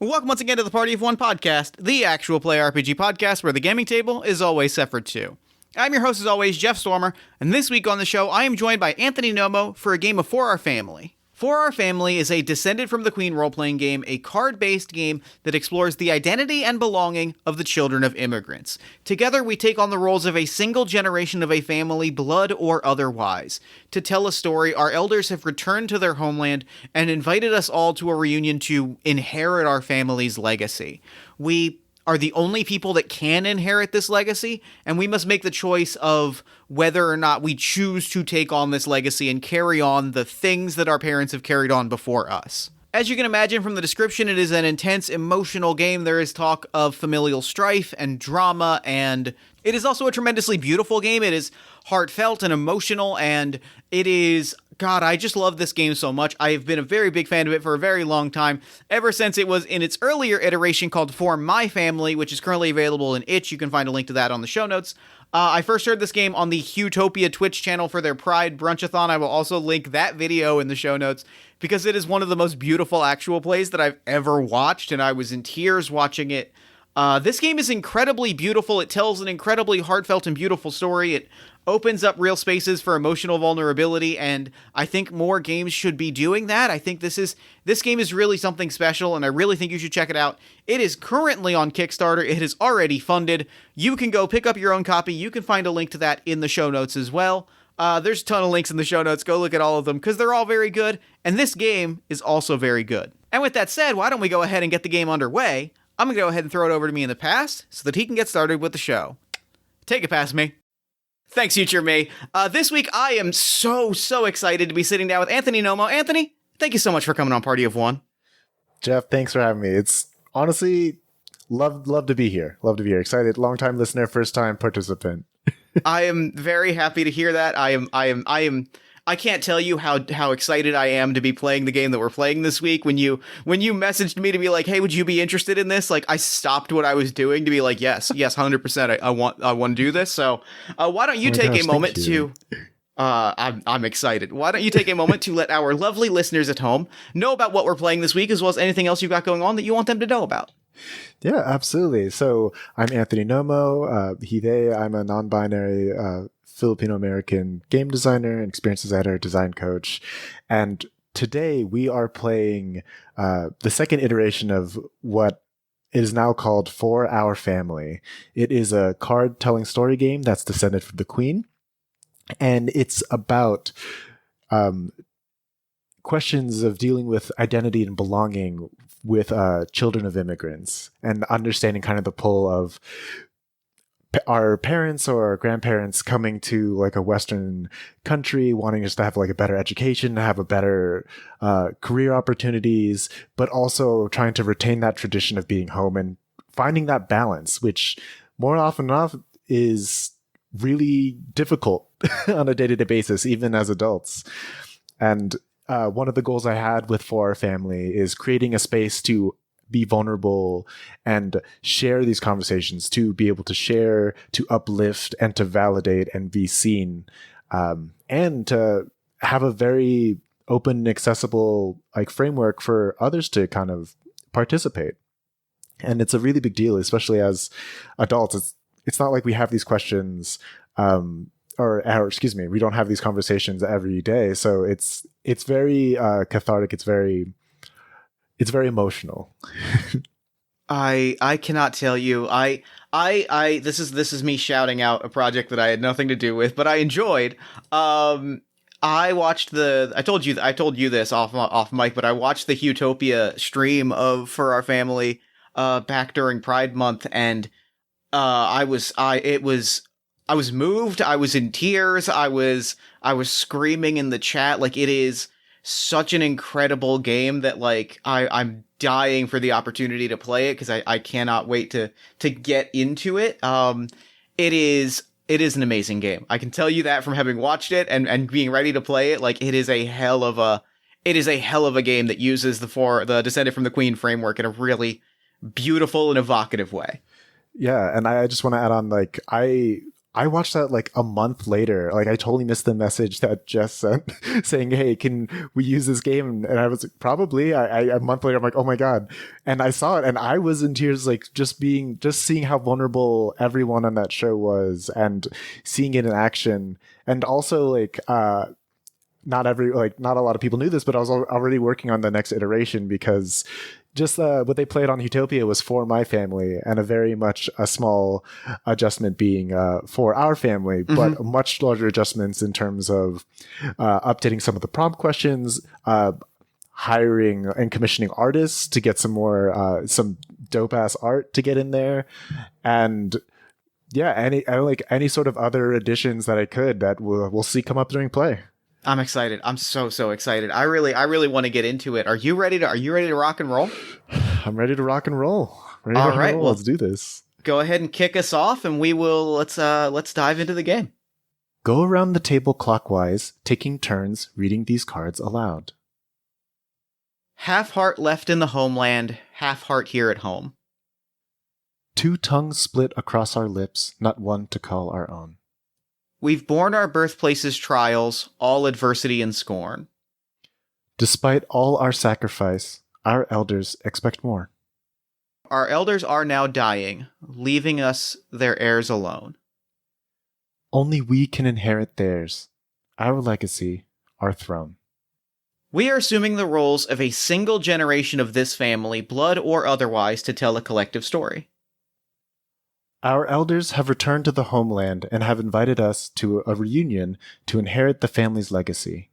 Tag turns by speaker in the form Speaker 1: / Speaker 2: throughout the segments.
Speaker 1: Welcome once again to the Party of One podcast, the actual play RPG podcast where the gaming table is always set for two. I'm your host as always, Jeff Stormer, and this week on the show I am joined by Anthony Nomo for a game of For Our Family. For Our Family is a Descended from the Queen role-playing game, a card-based game that explores the identity and belonging of the children of immigrants. Together, we take on the roles of a single generation of a family, blood or otherwise. To tell a story, our elders have returned to their homeland and invited us all to a reunion to inherit our family's legacy. We are the only people that can inherit this legacy, and we must make the choice of whether or not we choose to take on this legacy and carry on the things that our parents have carried on before us. As you can imagine from the description, it is an intense, emotional game. There is talk of familial strife and drama, and it is also a tremendously beautiful game. It is heartfelt and emotional, and it is... God, I just love this game so much. I have been a very big fan of it for a very long time, ever since it was in its earlier iteration called For My Family, which is currently available in itch. You can find a link to that on the show notes. I first heard this game on the Utopia Twitch channel for their Pride Brunchathon. I will also link that video in the show notes because it is one of the most beautiful actual plays that I've ever watched, and I was in tears watching it. This game is incredibly beautiful. It tells an incredibly heartfelt and beautiful story. It opens up real spaces for emotional vulnerability, and I think more games should be doing that. I think this game is really something special, and I really think you should check it out. It is currently on Kickstarter. It is already funded. You can go pick up your own copy. You can find a link to that in the show notes as well. There's a ton of links in the show notes. Go look at all of them, because they're all very good, and this game is also very good. And with that said, why don't we go ahead and get the game underway? I'm going to go ahead and throw it over to me in the past so that he can get started with the show. Take it past me. Thanks, future me. This week, I am so excited to be sitting down with Anthony Nomo. Anthony, thank you so much for coming on Party of One.
Speaker 2: Jeff, thanks for having me. It's honestly, love to be here. Love to be here. Excited. Long-time listener, first-time participant.
Speaker 1: I am very happy to hear that. I can't tell you how excited I am to be playing the game that we're playing this week. When you messaged me to be like, hey, would you be interested in this? Like, I stopped what I was doing to be like, yes, 100%. I want to do this. So why don't you take a moment to... I'm excited. Why don't you take a moment to let our lovely listeners at home know about what we're playing this week, as well as anything else you've got going on that you want them to know about?
Speaker 2: Yeah, absolutely. So I'm Anthony Nomo, he, they. I'm a non-binary Filipino-American game designer and experience designer, design coach. And today we are playing the second iteration of what is now called For Our Family. It is a card-telling story game that's descended from the Queen. And it's about questions of dealing with identity and belonging with children of immigrants and understanding kind of the pull of our parents or our grandparents coming to like a Western country, wanting us to have like a better education, to have a better career opportunities, but also trying to retain that tradition of being home and finding that balance, which more often than not is really difficult on a day-to-day basis, even as adults. And one of the goals I had with For Our Family is creating a space to be vulnerable and share these conversations, to be able to share, to uplift, and to validate and be seen, and to have a very open and accessible like framework for others to kind of participate. And it's a really big deal, especially as adults. It's not like we have these questions, or excuse me, we don't have these conversations every day. So it's very cathartic. It's very emotional.
Speaker 1: I cannot tell you. This is me shouting out a project that I had nothing to do with, but I enjoyed. I watched I told you this off mic, but I watched the Utopia stream of For Our Family back during Pride Month, and I was moved. I was in tears. I was screaming in the chat. Like, it is such an incredible game that like I'm dying for the opportunity to play it, because I cannot wait to get into it. It is an amazing game. I can tell you that from having watched it and being ready to play it. Like, it is a hell of a game that uses the Descended from the Queen framework in a really beautiful and evocative way.
Speaker 2: Yeah, and I just want to add on, like, I I watched that like a month later. Like I totally missed the message that Jess sent saying, "Hey, can we use this game?" And I was like, probably. A month later, I'm like, "Oh my god!" And I saw it, and I was in tears, like just seeing how vulnerable everyone on that show was, and seeing it in action, and also like not a lot of people knew this, but I was already working on the next iteration because just what they played on Utopia was for my family, and a very much a small adjustment being for our family, but much larger adjustments in terms of updating some of the prompt questions, hiring and commissioning artists to get some more some dope ass art to get in there, and yeah, any sort of other additions that I could that we'll see come up during play.
Speaker 1: I'm excited. I'm so excited. I really want to get into it. Are you ready to rock and roll?
Speaker 2: I'm ready to rock and roll.
Speaker 1: All right, well,
Speaker 2: let's do this.
Speaker 1: Go ahead and kick us off, and let's dive into the game.
Speaker 2: Go around the table clockwise, taking turns reading these cards aloud.
Speaker 1: Half heart left in the homeland, half heart here at home.
Speaker 2: Two tongues split across our lips, not one to call our own.
Speaker 1: We've borne our birthplace's trials, all adversity and scorn.
Speaker 2: Despite all our sacrifice, our elders expect more.
Speaker 1: Our elders are now dying, leaving us their heirs alone.
Speaker 2: Only we can inherit theirs, our legacy, our throne.
Speaker 1: We are assuming the roles of a single generation of this family, blood or otherwise, to tell a collective story.
Speaker 2: Our elders have returned to the homeland and have invited us to a reunion to inherit the family's legacy.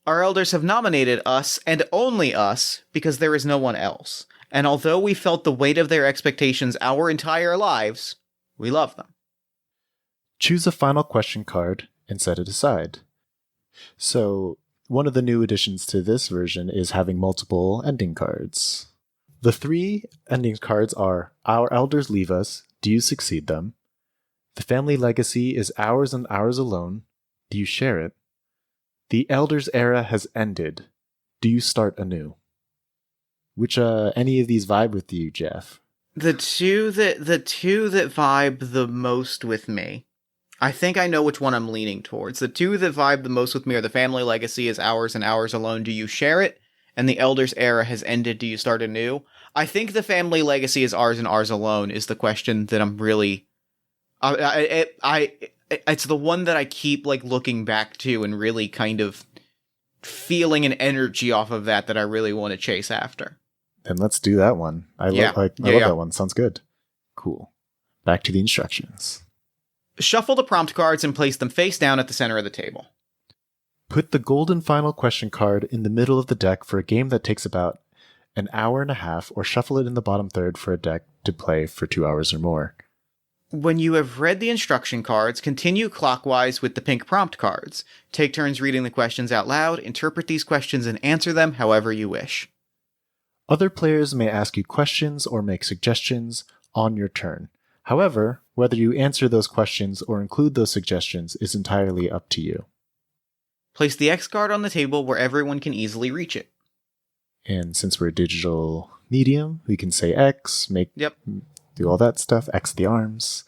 Speaker 1: Our elders have nominated us, and only us, because there is no one else. And although we felt the weight of their expectations our entire lives, we love them.
Speaker 2: Choose a final question card and set it aside. So, one of the new additions to this version is having multiple ending cards. The 3 ending cards are: Our elders leave us. Do you succeed them? The family legacy is ours and ours alone. Do you share it? The elders' era has ended. Do you start anew? Which any of these vibe with you, Jeff?
Speaker 1: The two that vibe the most with me. I think I know which one I'm leaning towards. The two that vibe the most with me are the family legacy is ours and ours alone. Do you share it? And the elders' era has ended. Do you start anew? I think the family legacy is ours and ours alone is the question that I'm really... it's the one that I keep like looking back to and really kind of feeling an energy off of that I really want to chase after.
Speaker 2: Then let's do that one. I love that one. Sounds good. Cool. Back to the instructions.
Speaker 1: Shuffle the prompt cards and place them face down at the center of the table.
Speaker 2: Put the golden final question card in the middle of the deck for a game that takes about an hour and a half, or shuffle it in the bottom third for a deck to play for 2 hours or more.
Speaker 1: When you have read the instruction cards, continue clockwise with the pink prompt cards. Take turns reading the questions out loud, interpret these questions, and answer them however you wish.
Speaker 2: Other players may ask you questions or make suggestions on your turn. However, whether you answer those questions or include those suggestions is entirely up to you.
Speaker 1: Place the X card on the table where everyone can easily reach it.
Speaker 2: And since we're a digital medium, we can say X, do all that stuff, X the arms.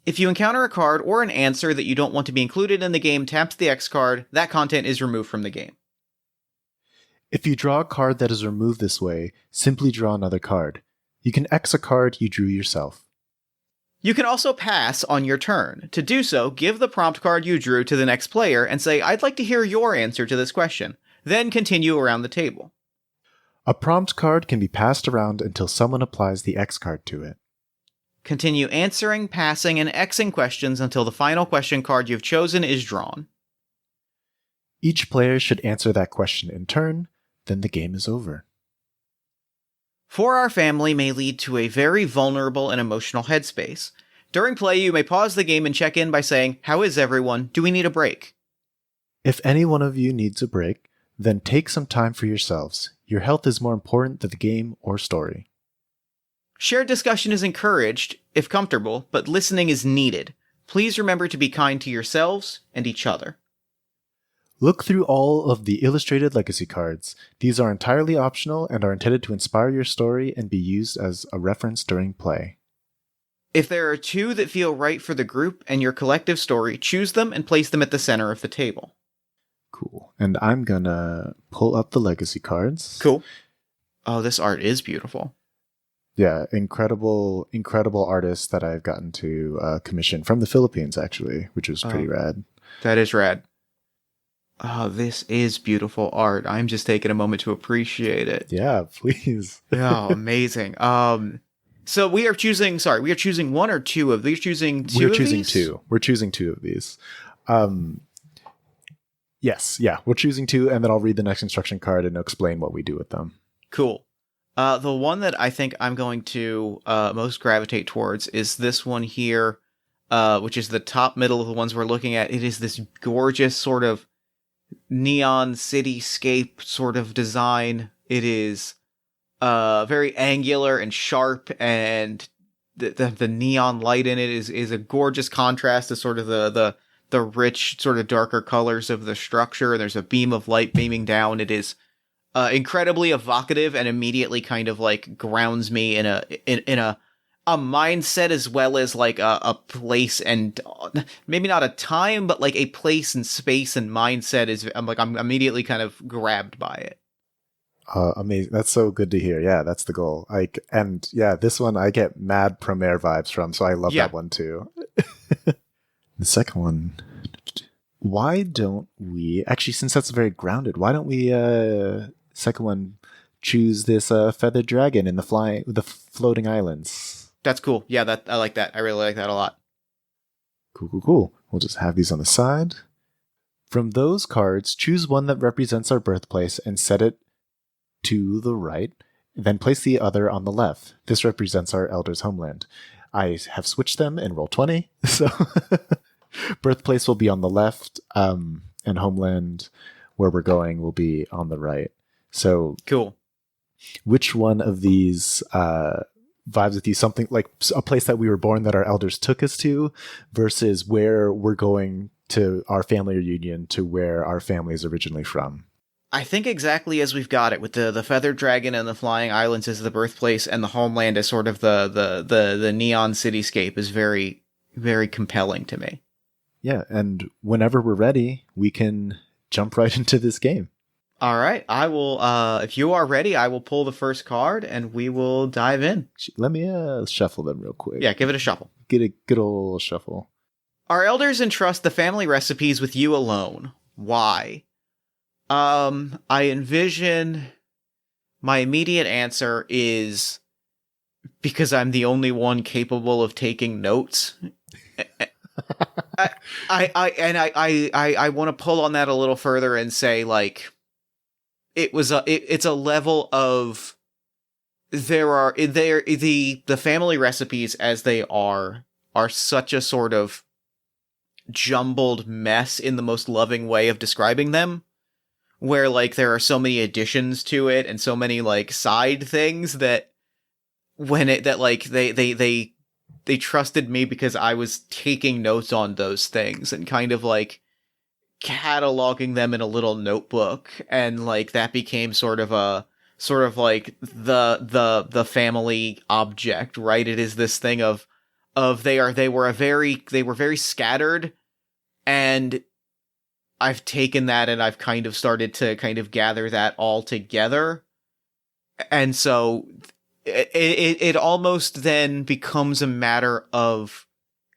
Speaker 1: If you encounter a card or an answer that you don't want to be included in the game taps the X card, that content is removed from the game.
Speaker 2: If you draw a card that is removed this way, simply draw another card. You can X a card you drew yourself.
Speaker 1: You can also pass on your turn. To do so, give the prompt card you drew to the next player and say, "I'd like to hear your answer to this question." Then continue around the table.
Speaker 2: A prompt card can be passed around until someone applies the X card to it.
Speaker 1: Continue answering, passing, and Xing questions until the final question card you've chosen is drawn.
Speaker 2: Each player should answer that question in turn, then the game is over.
Speaker 1: For Our Family may lead to a very vulnerable and emotional headspace. During play, you may pause the game and check in by saying, "How is everyone? Do we need a break?"
Speaker 2: If any one of you needs a break, then take some time for yourselves. Your health is more important than the game or story.
Speaker 1: Shared discussion is encouraged, if comfortable, but listening is needed. Please remember to be kind to yourselves and each other.
Speaker 2: Look through all of the illustrated legacy cards. These are entirely optional and are intended to inspire your story and be used as a reference during play.
Speaker 1: If there are two that feel right for the group and your collective story, choose them and place them at the center of the table.
Speaker 2: Cool. And I'm gonna pull up the legacy cards.
Speaker 1: Cool. Oh, this art is beautiful.
Speaker 2: Yeah, incredible artists that I've gotten to commission from the Philippines, actually, which was pretty rad.
Speaker 1: That is rad. Oh, this is beautiful art. I'm just taking a moment to appreciate it.
Speaker 2: Yeah, please.
Speaker 1: Oh, amazing. So we are choosing one or two of these.
Speaker 2: We're choosing two. We're choosing two of these. Yes, yeah, we're choosing two, and then I'll read the next instruction card and explain what we do with them.
Speaker 1: Cool. The one that I think I'm going to most gravitate towards is this one here, which is the top middle of the ones we're looking at. It is this gorgeous sort of neon cityscape sort of design. It is very angular and sharp, and the neon light in it is a gorgeous contrast to sort of the rich, sort of darker colors of the structure. There's a beam of light beaming down. It is incredibly evocative and immediately kind of like grounds me in a mindset, as well as like a place, and maybe not a time, but like a place and space and mindset. I'm immediately kind of grabbed by it.
Speaker 2: Amazing. That's so good to hear. Yeah, that's the goal. This one I get mad Promare vibes from, so I love that one too. The second one, why don't we actually, since that's very grounded, why don't we second one choose this feathered dragon in the floating islands?
Speaker 1: That's cool. Yeah, I like that. I really like that a lot.
Speaker 2: Cool. We'll just have these on the side. From those cards, choose one that represents our birthplace and set it to the right, then place the other on the left. This represents our elder's homeland. I have switched them in Roll20, so birthplace will be on the left, and homeland, where we're going, will be on the right. So
Speaker 1: cool.
Speaker 2: Which one of these vibes with you? Something like a place that we were born that our elders took us to, versus where we're going to our family reunion, to where our family is originally from?
Speaker 1: I think exactly as we've got it, with the feathered dragon and the flying islands as the birthplace, and the homeland as sort of the neon cityscape, is very, very compelling to me.
Speaker 2: Yeah, and whenever we're ready, we can jump right into this game.
Speaker 1: All right, I will. If you are ready, I will pull the first card and we will dive in.
Speaker 2: Let me shuffle them real quick.
Speaker 1: Yeah, give it a shuffle.
Speaker 2: Get a good old shuffle.
Speaker 1: Our elders entrust the family recipes with you alone. Why? I envision my immediate answer is because I'm the only one capable of taking notes. I want to pull on that a little further and say, like, it's a level of the family recipes as they are such a sort of jumbled mess in the most loving way of describing them, where like there are so many additions to it and so many like side things that they trusted me because I was taking notes on those things and kind of like cataloging them in a little notebook, and like that became sort of like the family object, right? It is this thing of they were very scattered, and I've taken that and I've kind of started to kind of gather that all together. And so it almost then becomes a matter of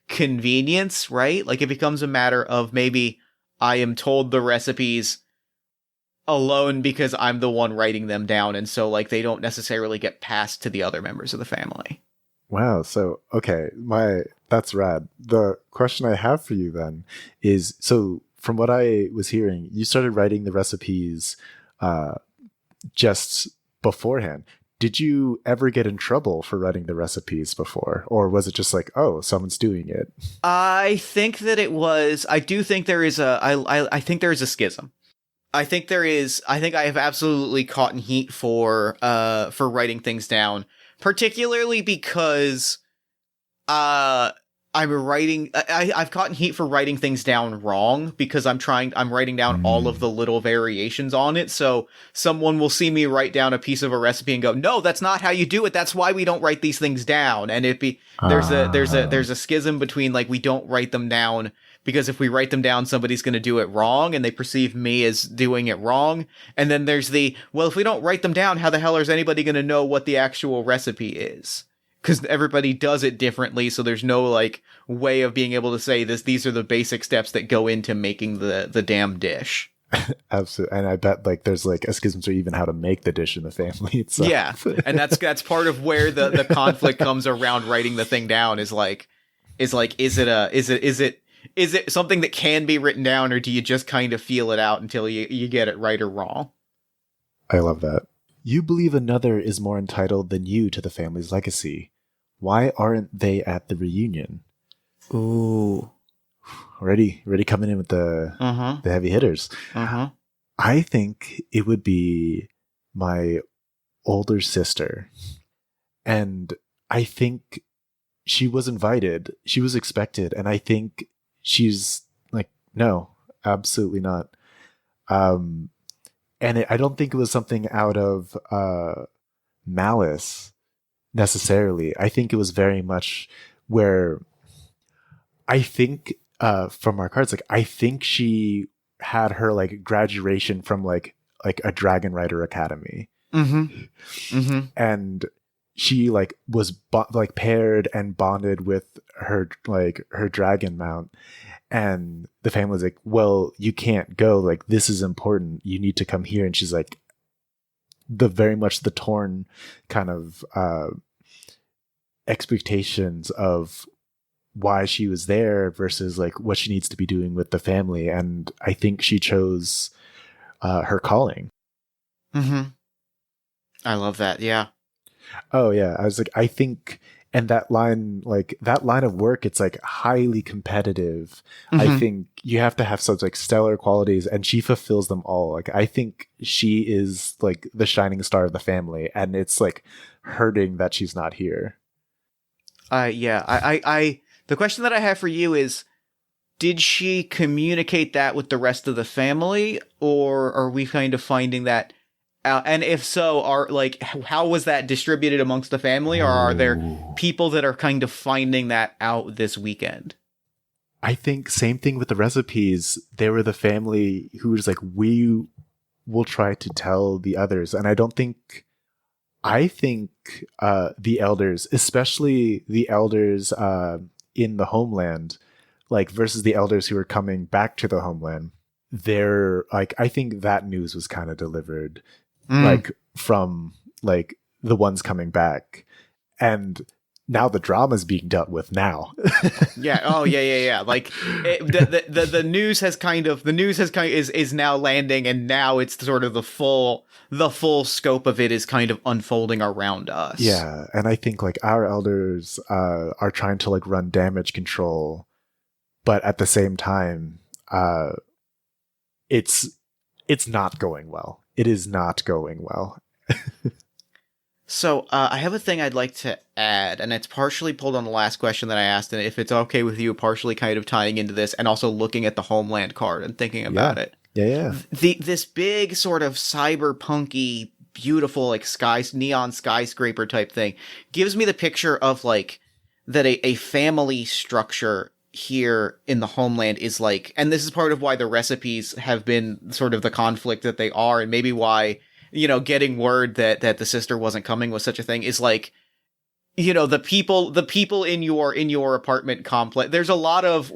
Speaker 1: convenience, right? Like it becomes a matter of maybe I am told the recipes alone because I'm the one writing them down. And so like they don't necessarily get passed to the other members of the family.
Speaker 2: Wow. So, okay. That's rad. The question I have for you then is, so from what I was hearing, you started writing the recipes just beforehand. Did you ever get in trouble for writing the recipes before? Or was it just like, oh, someone's doing it?
Speaker 1: I think that it was, I do think there is I think there is a schism. I think I have absolutely caught in heat for writing things down, particularly because, I'm writing. I've gotten heat for writing things down wrong because I'm writing down all of the little variations on it. So someone will see me write down a piece of a recipe and go, "No, that's not how you do it. That's why we don't write these things down." And there's a schism between like we don't write them down because if we write them down, somebody's going to do it wrong, and they perceive me as doing it wrong. And then there's if we don't write them down, how the hell is anybody going to know what the actual recipe is? Because everybody does it differently, so there's no like way of being able to say this. These are the basic steps that go into making the damn dish.
Speaker 2: Absolutely, and I bet like there's like a schism for even how to make the dish in the family itself.
Speaker 1: Yeah, and that's part of where the conflict comes around writing the thing down. Is it something that can be written down, or do you just kind of feel it out until you get it right or wrong?
Speaker 2: I love that. You believe another is more entitled than you to the family's legacy. Why aren't they at the reunion?
Speaker 1: Ooh.
Speaker 2: Already coming in with the heavy hitters. I think it would be my older sister. And I think she was invited. She was expected. And I think she's like, no, absolutely not. And I don't think it was something out of malice necessarily. I think it was very much where I think from our cards, like I think she had her like graduation from like a Dragon Rider Academy, and she like was like paired and bonded with her dragon mount. And the family was like, well, you can't go. Like, this is important. You need to come here. And she's like, very much the torn kind of expectations of why she was there versus like what she needs to be doing with the family. And I think she chose her calling.
Speaker 1: I love that. Yeah.
Speaker 2: Oh, yeah. I was like, I think... And that line of work, it's like highly competitive. I think you have to have such like stellar qualities, and she fulfills them all. Like I think she is like the shining star of the family, and it's like hurting that she's not here.
Speaker 1: Yeah. I the question that I have for you is, did she communicate that with the rest of the family, or are we kind of finding that? And if so, how was that distributed amongst the family, or are there people that are kind of finding that out this weekend?
Speaker 2: I think same thing with the recipes. They were the family who was like, we will try to tell the others. And I think the elders, especially the elders in the homeland, like versus the elders who are coming back to the homeland, they're like, I think that news was kind of delivered like from like the ones coming back, and now the drama's being dealt with now.
Speaker 1: Yeah. Oh yeah. Like the news has kind of is now landing, and now it's sort of the full scope of it is kind of unfolding around us.
Speaker 2: Yeah. And I think like our elders are trying to like run damage control, but at the same time it's not going well. It is not going well.
Speaker 1: So I have a thing I'd like to add, and it's partially pulled on the last question that I asked, and if it's okay with you, partially kind of tying into this, and also looking at the Homeland card and thinking about it.
Speaker 2: Yeah.
Speaker 1: This big sort of cyberpunky, beautiful, like neon skyscraper type thing gives me the picture of like that a family structure here in the Homeland is like, and this is part of why the recipes have been sort of the conflict that they are, and maybe why, getting word that the sister wasn't coming was such a thing, is like, the people in your apartment complex. There's a lot of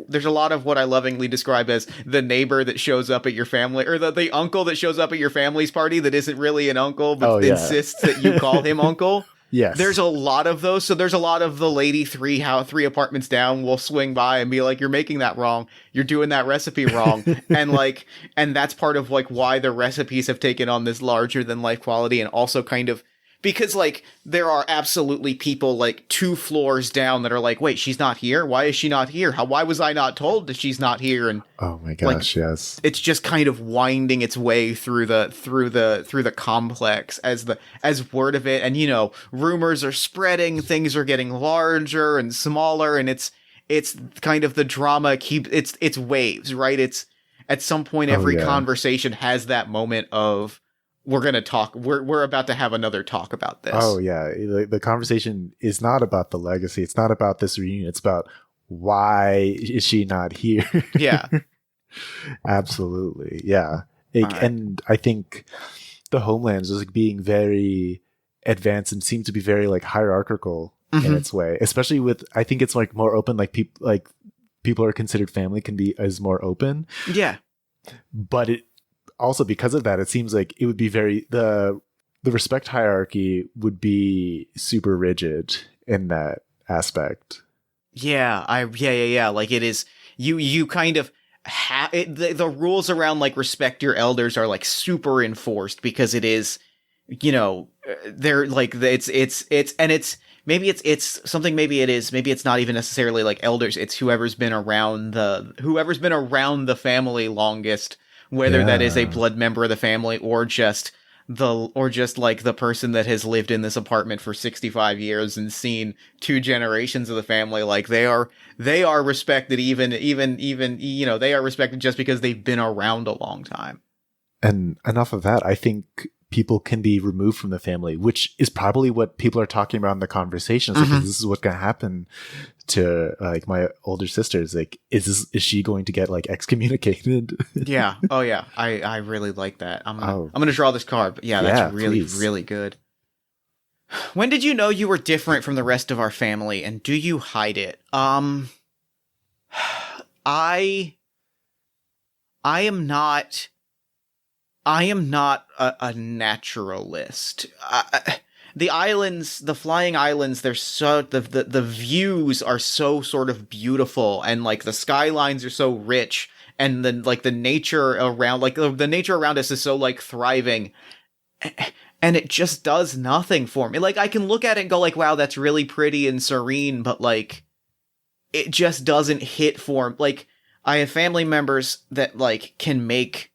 Speaker 1: what I lovingly describe as the neighbor that shows up at your family, or the uncle that shows up at your family's party that isn't really an uncle, but insists that you call him uncle.
Speaker 2: Yes.
Speaker 1: There's a lot of those. So there's a lot of the lady three apartments down will swing by and be like, you're making that wrong. You're doing that recipe wrong. and that's part of like why the recipes have taken on this larger than life quality, and also kind of because like there are absolutely people like 2 floors down that are like, wait, she's not here. Why is she not here? Why was I not told that she's not here? And
Speaker 2: oh my gosh, yes.
Speaker 1: It's just kind of winding its way through the complex as word of it. And, rumors are spreading, things are getting larger and smaller. And it's kind of the drama it's waves, right? It's at some point every conversation has that moment of we're going to talk. We're about to have another talk about this.
Speaker 2: Oh yeah. The conversation is not about the legacy. It's not about this reunion. It's about why is she not here?
Speaker 1: Yeah.
Speaker 2: Absolutely. Yeah. And I think the homelands is like being very advanced and seem to be very like hierarchical in its way, especially with, I think it's like more open, like people are considered family can be as more open.
Speaker 1: Yeah.
Speaker 2: But it also, because of that, it seems like it would be the respect hierarchy would be super rigid in that aspect.
Speaker 1: Yeah. Like it is, you kind of the rules around like respect your elders are like super enforced because it is, you know, they're like it's maybe it's something, maybe it's not even necessarily like elders, it's whoever's been around the family longest, whether that is a blood member of the family or just like the person that has lived in this apartment for 65 years and seen 2 generations of the family. Like they are respected even, you know, they are respected just because they've been around a long time.
Speaker 2: And enough of that, I think people can be removed from the family, which is probably what people are talking about in the conversations. Because this is what's going to happen to like my older sisters. Like, is she going to get like excommunicated?
Speaker 1: Yeah. Oh yeah. I really like that. I'm gonna draw this card. But yeah, that's really, really good. When did you know you were different from the rest of our family, and do you hide it? I am not a naturalist. The islands, the flying islands, they're so, the views are so sort of beautiful, and like the skylines are so rich, and then like the nature around us is so like thriving, and it just does nothing for me. Like I can look at it and go like, wow, that's really pretty and serene, but like it just doesn't hit for me. Like I have family members that like can make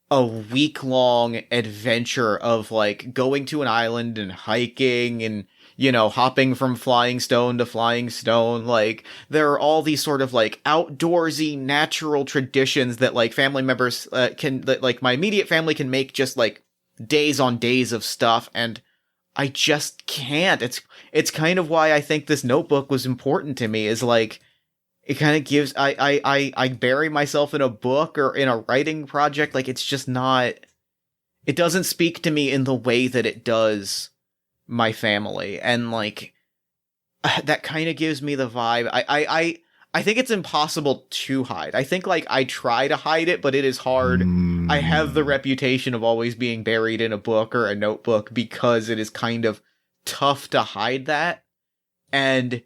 Speaker 1: a week-long adventure of like going to an island and hiking and, you know, hopping from flying stone to flying stone. Like there are all these sort of like outdoorsy natural traditions that like family members that like my immediate family can make just like days on days of stuff, and I just can't. It's kind of why I think this notebook was important to me, is like it kind of gives, I bury myself in a book or in a writing project. Like, it's just not, it doesn't speak to me in the way that it does my family. And like, that kind of gives me the vibe. I think it's impossible to hide. I think like I try to hide it, but it is hard. I have the reputation of always being buried in a book or a notebook because it is kind of tough to hide that. And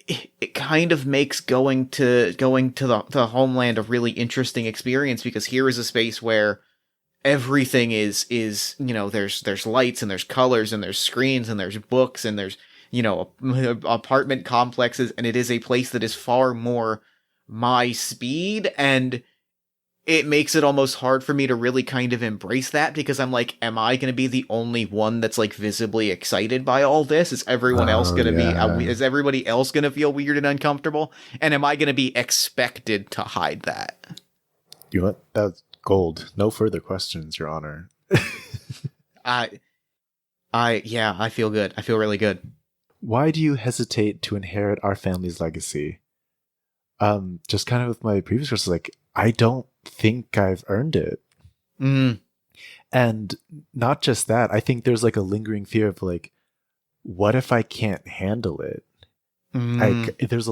Speaker 1: it kind of makes going to the homeland a really interesting experience, because here is a space where everything is, you know, there's lights and there's colors and there's screens and there's books and there's, you know, apartment complexes, and it is a place that is far more my speed, and it makes it almost hard for me to really kind of embrace that, because I'm like, am I going to be the only one that's like visibly excited by all this? Is everyone else going to be, is everybody else going to feel weird and uncomfortable? And am I going to be expected to hide that?
Speaker 2: You know what? That's gold. No further questions, Your Honor.
Speaker 1: I feel good. I feel really good.
Speaker 2: Why do you hesitate to inherit our family's legacy? Just kind of with my previous verses, like, I don't think I've earned it. And not just that, I think there's like a lingering fear of like, what if I can't handle it? Like, it's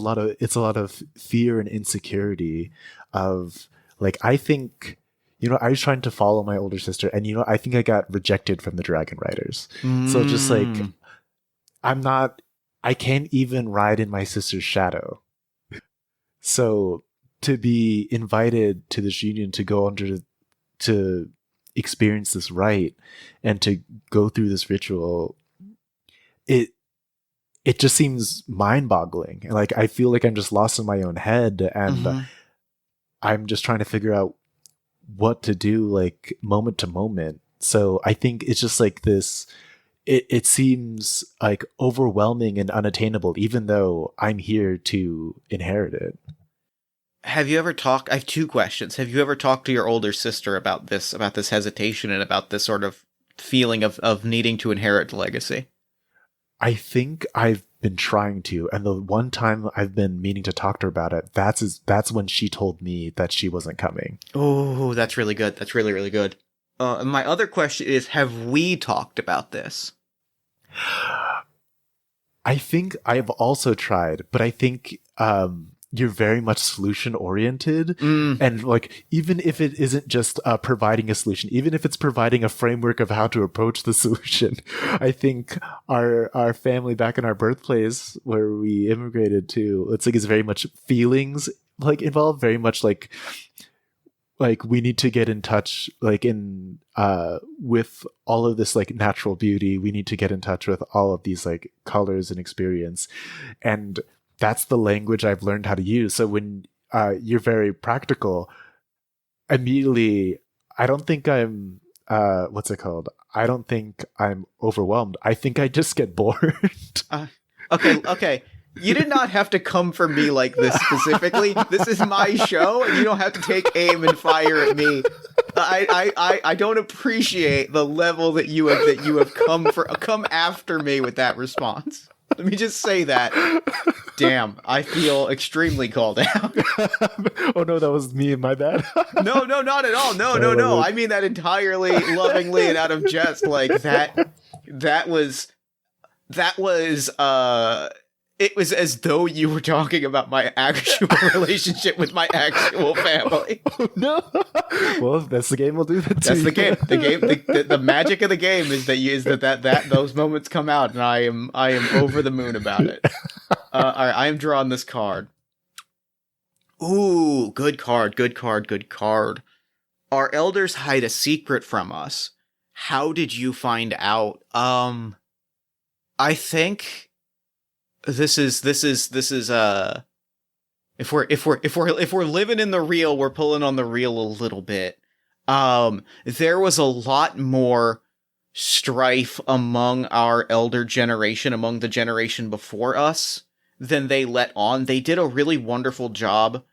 Speaker 2: a lot of fear and insecurity of like, I think, you know, I was trying to follow my older sister, and, you know, I think I got rejected from the Dragon Riders. So just like, I can't even ride in my sister's shadow. So to be invited to this union, to go to experience this rite and to go through this ritual, it just seems mind-boggling. Like, I feel like I'm just lost in my own head, and I'm just trying to figure out what to do, like, moment to moment. So I think it's just like this it seems like overwhelming and unattainable, even though I'm here to inherit it.
Speaker 1: Have you ever talked? I have two questions. Have you ever talked to your older sister about this hesitation and about this sort of feeling of needing to inherit the legacy?
Speaker 2: I think I've been trying to, and the one time I've been meaning to talk to her about it, that's when she told me that she wasn't coming.
Speaker 1: Oh, that's really good. That's really, really good. And my other question is, have we talked about this?
Speaker 2: I think I've also tried, but I think you're very much solution oriented. And like, even if it isn't just providing a solution, even if it's providing a framework of how to approach the solution, I think our family back in our birthplace where we immigrated to, it's like, is very much feelings like involved, very much like we need to get in touch with all of this like natural beauty. We need to get in touch with all of these like colors and experience. And that's the language I've learned how to use. So when you're very practical, immediately, I don't think I'm, what's it called? I don't think I'm overwhelmed. I think I just get bored.
Speaker 1: Okay. You did not have to come for me like this specifically. This is my show, and you don't have to take aim and fire at me. I don't appreciate the level that you have come after me with that response. Let me just say that. Damn, I feel extremely called out.
Speaker 2: Oh no, that was me. My bad.
Speaker 1: No, not at all. No. I mean that entirely lovingly and out of jest. Like that was. It was as though you were talking about my actual relationship with my actual family.
Speaker 2: Oh, no. Well, that's the game. We'll do that.
Speaker 1: That's the game. The magic of the game is that those moments come out, and I am over the moon about it. All right, I am drawing this card. Ooh, good card. Our elders hide a secret from us. How did you find out? I think. This is if we're living in the real, we're pulling on the real a little bit. There was a lot more strife among our elder generation, among the generation before us, than they let on. They did a really wonderful job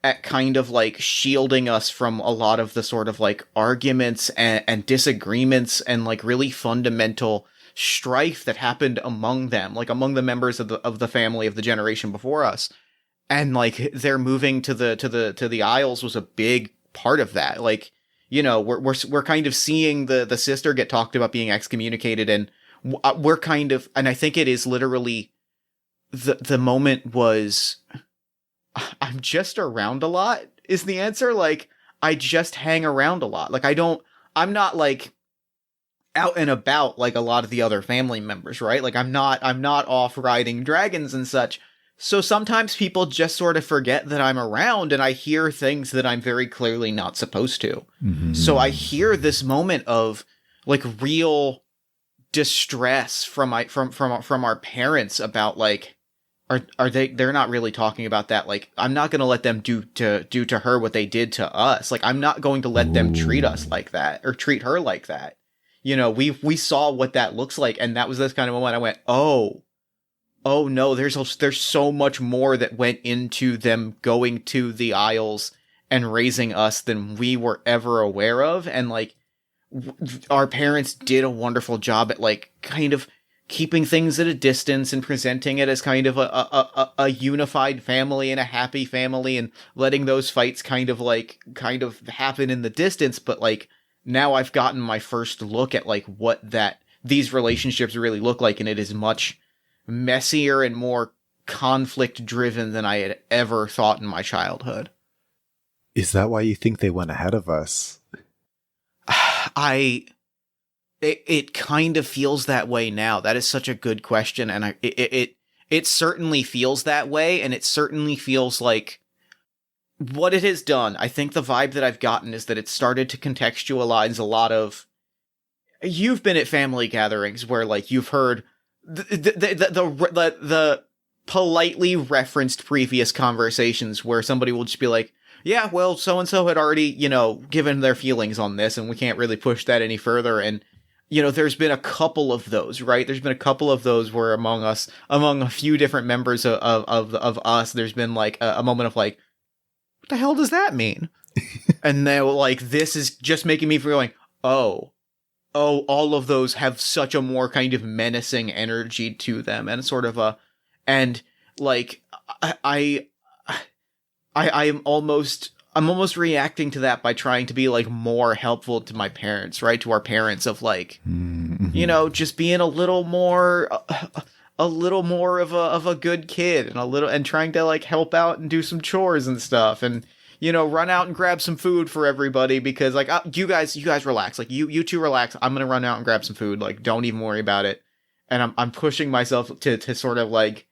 Speaker 1: at kind of like shielding us from a lot of the sort of like arguments and disagreements and like really fundamental strife that happened among them, like among the members of the family of the generation before us. And like their moving to the Isles was a big part of that. Like, you know, we're kind of seeing the sister get talked about being excommunicated, and we're kind of, and I think it is literally the moment was, I'm just around a lot is the answer. Like, I just hang around a lot. Like, I'm not like out and about like a lot of the other family members, right? Like I'm not off riding dragons and such. So sometimes people just sort of forget that I'm around, and I hear things that I'm very clearly not supposed to. Mm-hmm. So I hear this moment of like real distress from our parents about like, they're not really talking about that. Like, I'm not going to let them do to her what they did to us. Like, I'm not going to let them treat us like that or treat her like that. You know, we saw what that looks like, and that was this kind of moment I went, oh no, there's so much more that went into them going to the Isles and raising us than we were ever aware of. And like, our parents did a wonderful job at like kind of keeping things at a distance and presenting it as kind of a unified family and a happy family, and letting those fights kind of happen in the distance. But like, now I've gotten my first look at like what these relationships really look like, and it is much messier and more conflict driven than I had ever thought in my childhood.
Speaker 2: Is that why you think they went ahead of us?
Speaker 1: It kind of feels that way now. That is such a good question, and it certainly feels that way, and it certainly feels like what it has done. I think the vibe that I've gotten is that it started to contextualize a lot of. You've been at family gatherings where like you've heard the politely referenced previous conversations where somebody will just be like, yeah, well, so and so had already, you know, given their feelings on this, and we can't really push that any further. And there's been a couple of those, right? There's been a couple of those where among a few different members of us, there's been like a moment of like, what the hell does that mean? And they're like, this is just making me feel like, oh, all of those have such a more kind of menacing energy to them, and sort of and like, I'm almost reacting to that by trying to be like more helpful to my parents, right? To our parents, of like, just being a little more of a good kid, and trying to like help out and do some chores and stuff, and run out and grab some food for everybody, because like, you guys relax, like you two relax. I'm gonna run out and grab some food. Like, don't even worry about it. And I'm pushing myself to sort of like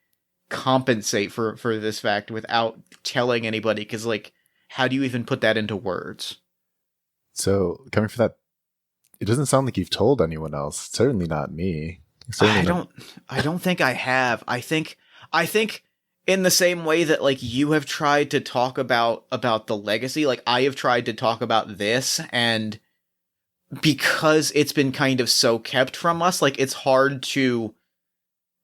Speaker 1: compensate for this fact without telling anybody, because like, how do you even put that into words?
Speaker 2: So coming from that, it doesn't sound like you've told anyone else. Certainly not me.
Speaker 1: I don't think I have. I think in the same way that like you have tried to talk about the legacy, like I have tried to talk about this, and because it's been kind of so kept from us, like it's hard to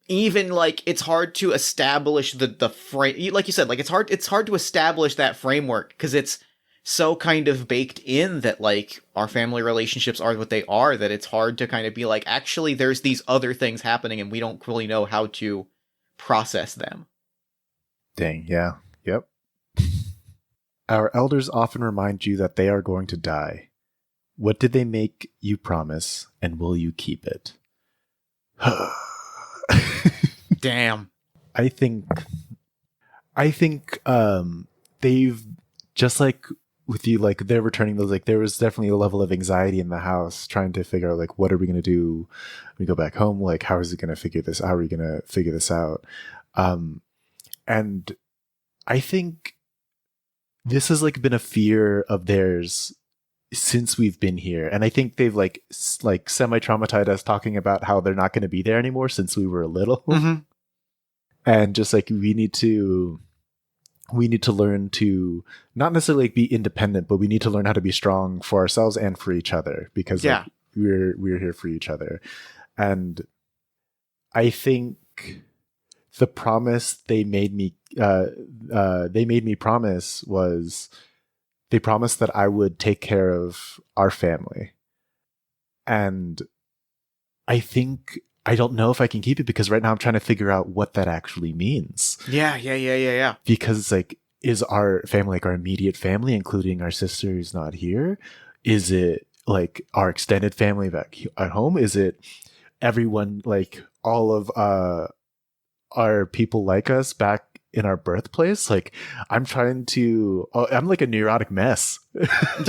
Speaker 1: establish the frame, like you said, like it's hard to establish that framework, because it's so kind of baked in that like our family relationships are what they are, that it's hard to kind of be like, actually there's these other things happening and we don't really know how to process them.
Speaker 2: Dang, yeah. Yep. Our elders often remind you that they are going to die. What did they make you promise, and will you keep it?
Speaker 1: Damn.
Speaker 2: I think they've, just like with you, like they're returning those, like there was definitely a level of anxiety in the house trying to figure out like, what are we going to do when we go back home? Like, how is it going to figure this? How are we going to figure this out? And I think this has like been a fear of theirs since we've been here. And I think they've like semi-traumatized us talking about how they're not going to be there anymore since we were little. Mm-hmm. And just like, we need to learn to not necessarily like be independent, but we need to learn how to be strong for ourselves and for each other, because like, we're here for each other. And I think the promise they made me promise was, they promised that I would take care of our family. And I think, I don't know if I can keep it, because right now I'm trying to figure out what that actually means.
Speaker 1: Yeah.
Speaker 2: Because it's like, is our family like our immediate family, including our sister who's not here? Is it like our extended family back at home? Is it everyone, like all of our people like us back in our birthplace? Like, I'm trying to, I'm like a neurotic mess.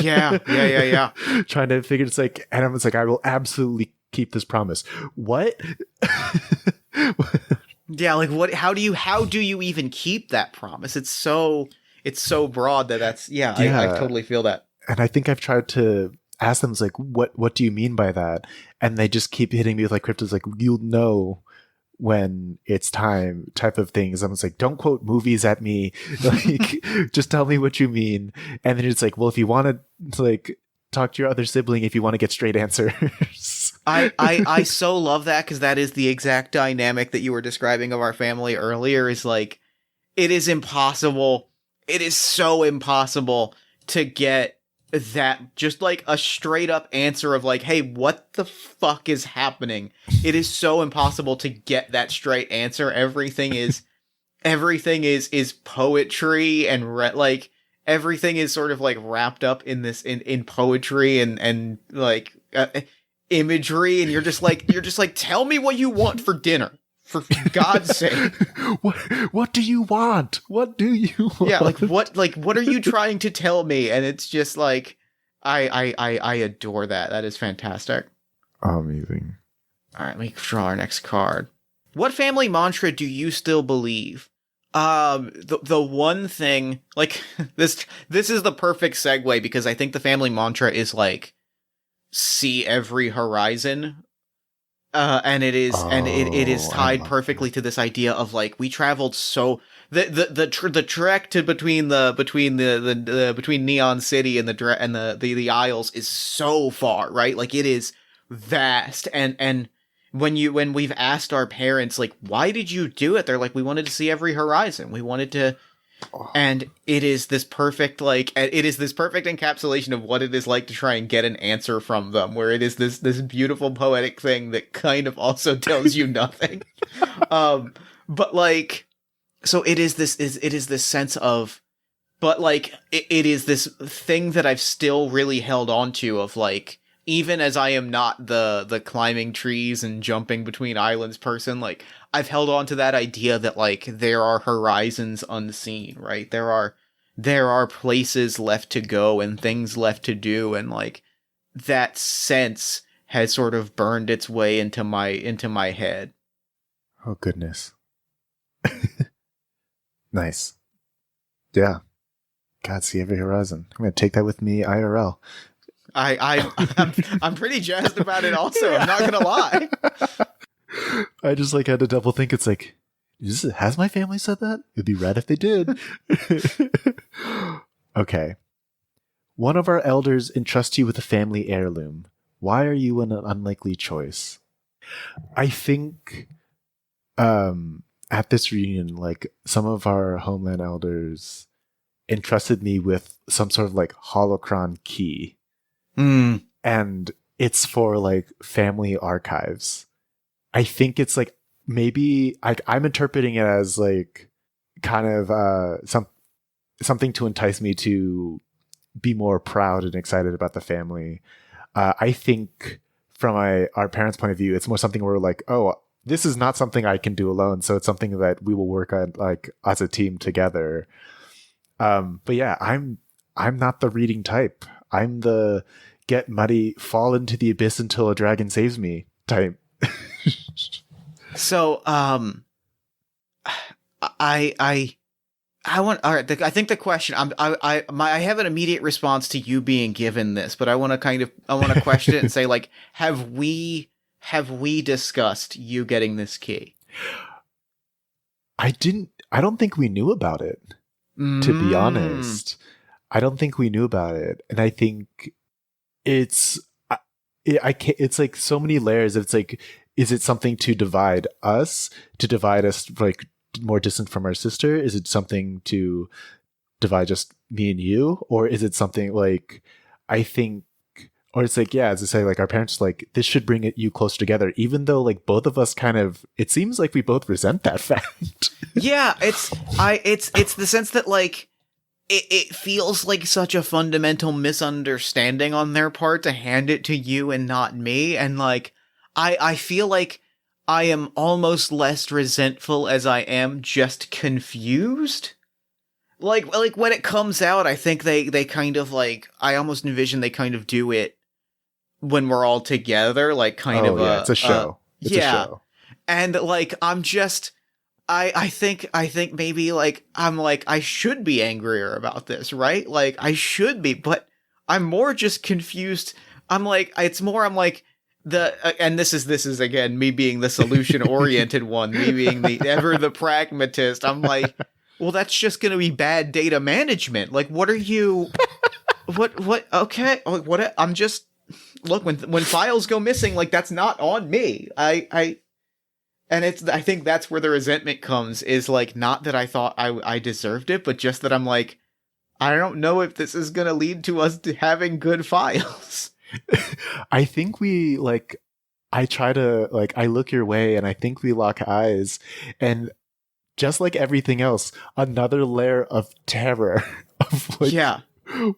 Speaker 1: Yeah.
Speaker 2: Trying to figure, it's like, and I was like, I will absolutely keep this promise. What?
Speaker 1: Yeah, like what? How do you even keep that promise? It's so broad that's I totally feel that.
Speaker 2: And I think I've tried to ask them, like, what do you mean by that? And they just keep hitting me with like cryptos, like, you'll know when it's time type of things. I'm just like, don't quote movies at me, like just tell me what you mean. And then it's like, well, if you want to like talk to your other sibling, if you want to get straight answers.
Speaker 1: I so love that, because that is the exact dynamic that you were describing of our family earlier. Is like, it is impossible, it is so impossible to get that just like a straight up answer of like, hey, what the fuck is happening? It is so impossible to get that straight answer. Everything is poetry, and like everything is sort of like wrapped up in this in poetry and like imagery, and you're just like tell me what you want for dinner, for God's sake.
Speaker 2: What do you want? What do you want?
Speaker 1: Yeah, what are you trying to tell me? And it's just like, I adore that. That is fantastic.
Speaker 2: Amazing.
Speaker 1: All right, let me draw our next card. What family mantra do you still believe? The one thing, like, this is the perfect segue, because I think the family mantra is like, see every horizon. And it is tied perfectly to this idea of like, we traveled so the trek to between Neon City and the Isles is so far, right? Like, it is vast. And when we've asked our parents, like, why did you do it? They're like, we wanted to see every horizon. We wanted to, and it is this perfect, encapsulation of what it is like to try and get an answer from them, where it is this beautiful poetic thing that kind of also tells you nothing. But like, so it is this sense of, but like, it is this thing that I've still really held on to of like, even as I am not the climbing trees and jumping between islands person, like, I've held on to that idea that, like, there are horizons unseen, right? There are places left to go and things left to do, and, like, that sense has sort of burned its way into my head.
Speaker 2: Oh, goodness. Nice. Yeah. God, see every horizon. I'm going to take that with me IRL.
Speaker 1: I'm pretty jazzed about it also. I'm not gonna lie.
Speaker 2: I just like had to double think. It's like, has my family said that? It'd be rad if they did. Okay. One of our elders entrusts you with a family heirloom. Why are you an unlikely choice? I think at this reunion, like, some of our homeland elders entrusted me with some sort of like holocron key. And it's for like family archives. I think it's like, maybe I'm interpreting it as like kind of something to entice me to be more proud and excited about the family. I think from our parents' point of view, it's more something where we're like, oh, this is not something I can do alone, so it's something that we will work on like as a team together. But yeah, I'm not the reading type. I'm the get muddy, fall into the abyss until a dragon saves me type.
Speaker 1: So, I want. All right. I think the question. I have an immediate response to you being given this, but I want to question it and say, like, have we discussed you getting this key?
Speaker 2: I don't think we knew about it. To be honest, I don't think we knew about it, and I think it's like so many layers. It's like, is it something to divide us like more distant from our sister? Is it something to divide just me and you? Or is it something like, I think, or it's like, yeah, as I say, like, our parents, like, this should bring you closer together, even though like both of us kind of, it seems like we both resent that fact.
Speaker 1: Yeah, it's the sense that, like, it feels like such a fundamental misunderstanding on their part to hand it to you and not me. And like, I feel like I am almost less resentful as I am just confused. Like when it comes out, I think they kind of like, I almost envision they kind of do it when we're all together, like kind of
Speaker 2: it's a show. It's a show.
Speaker 1: And like, I'm just, I think maybe like, I'm like, I should be angrier about this, right? Like, I should be, but I'm more just confused. I'm like, I'm like, and this is again, me being the solution oriented one, me being the pragmatist. I'm like, well, that's just going to be bad data management. Like, what are you, okay. I'm just, look, when files go missing, like, that's not on me. And I think that's where the resentment comes, is like, not that I thought I deserved it, but just that I'm like, I don't know if this is going to lead to us having good files.
Speaker 2: I think we, like, I try to, like, I look your way and I think we lock eyes, and just like everything else, another layer of terror of like,
Speaker 1: yeah,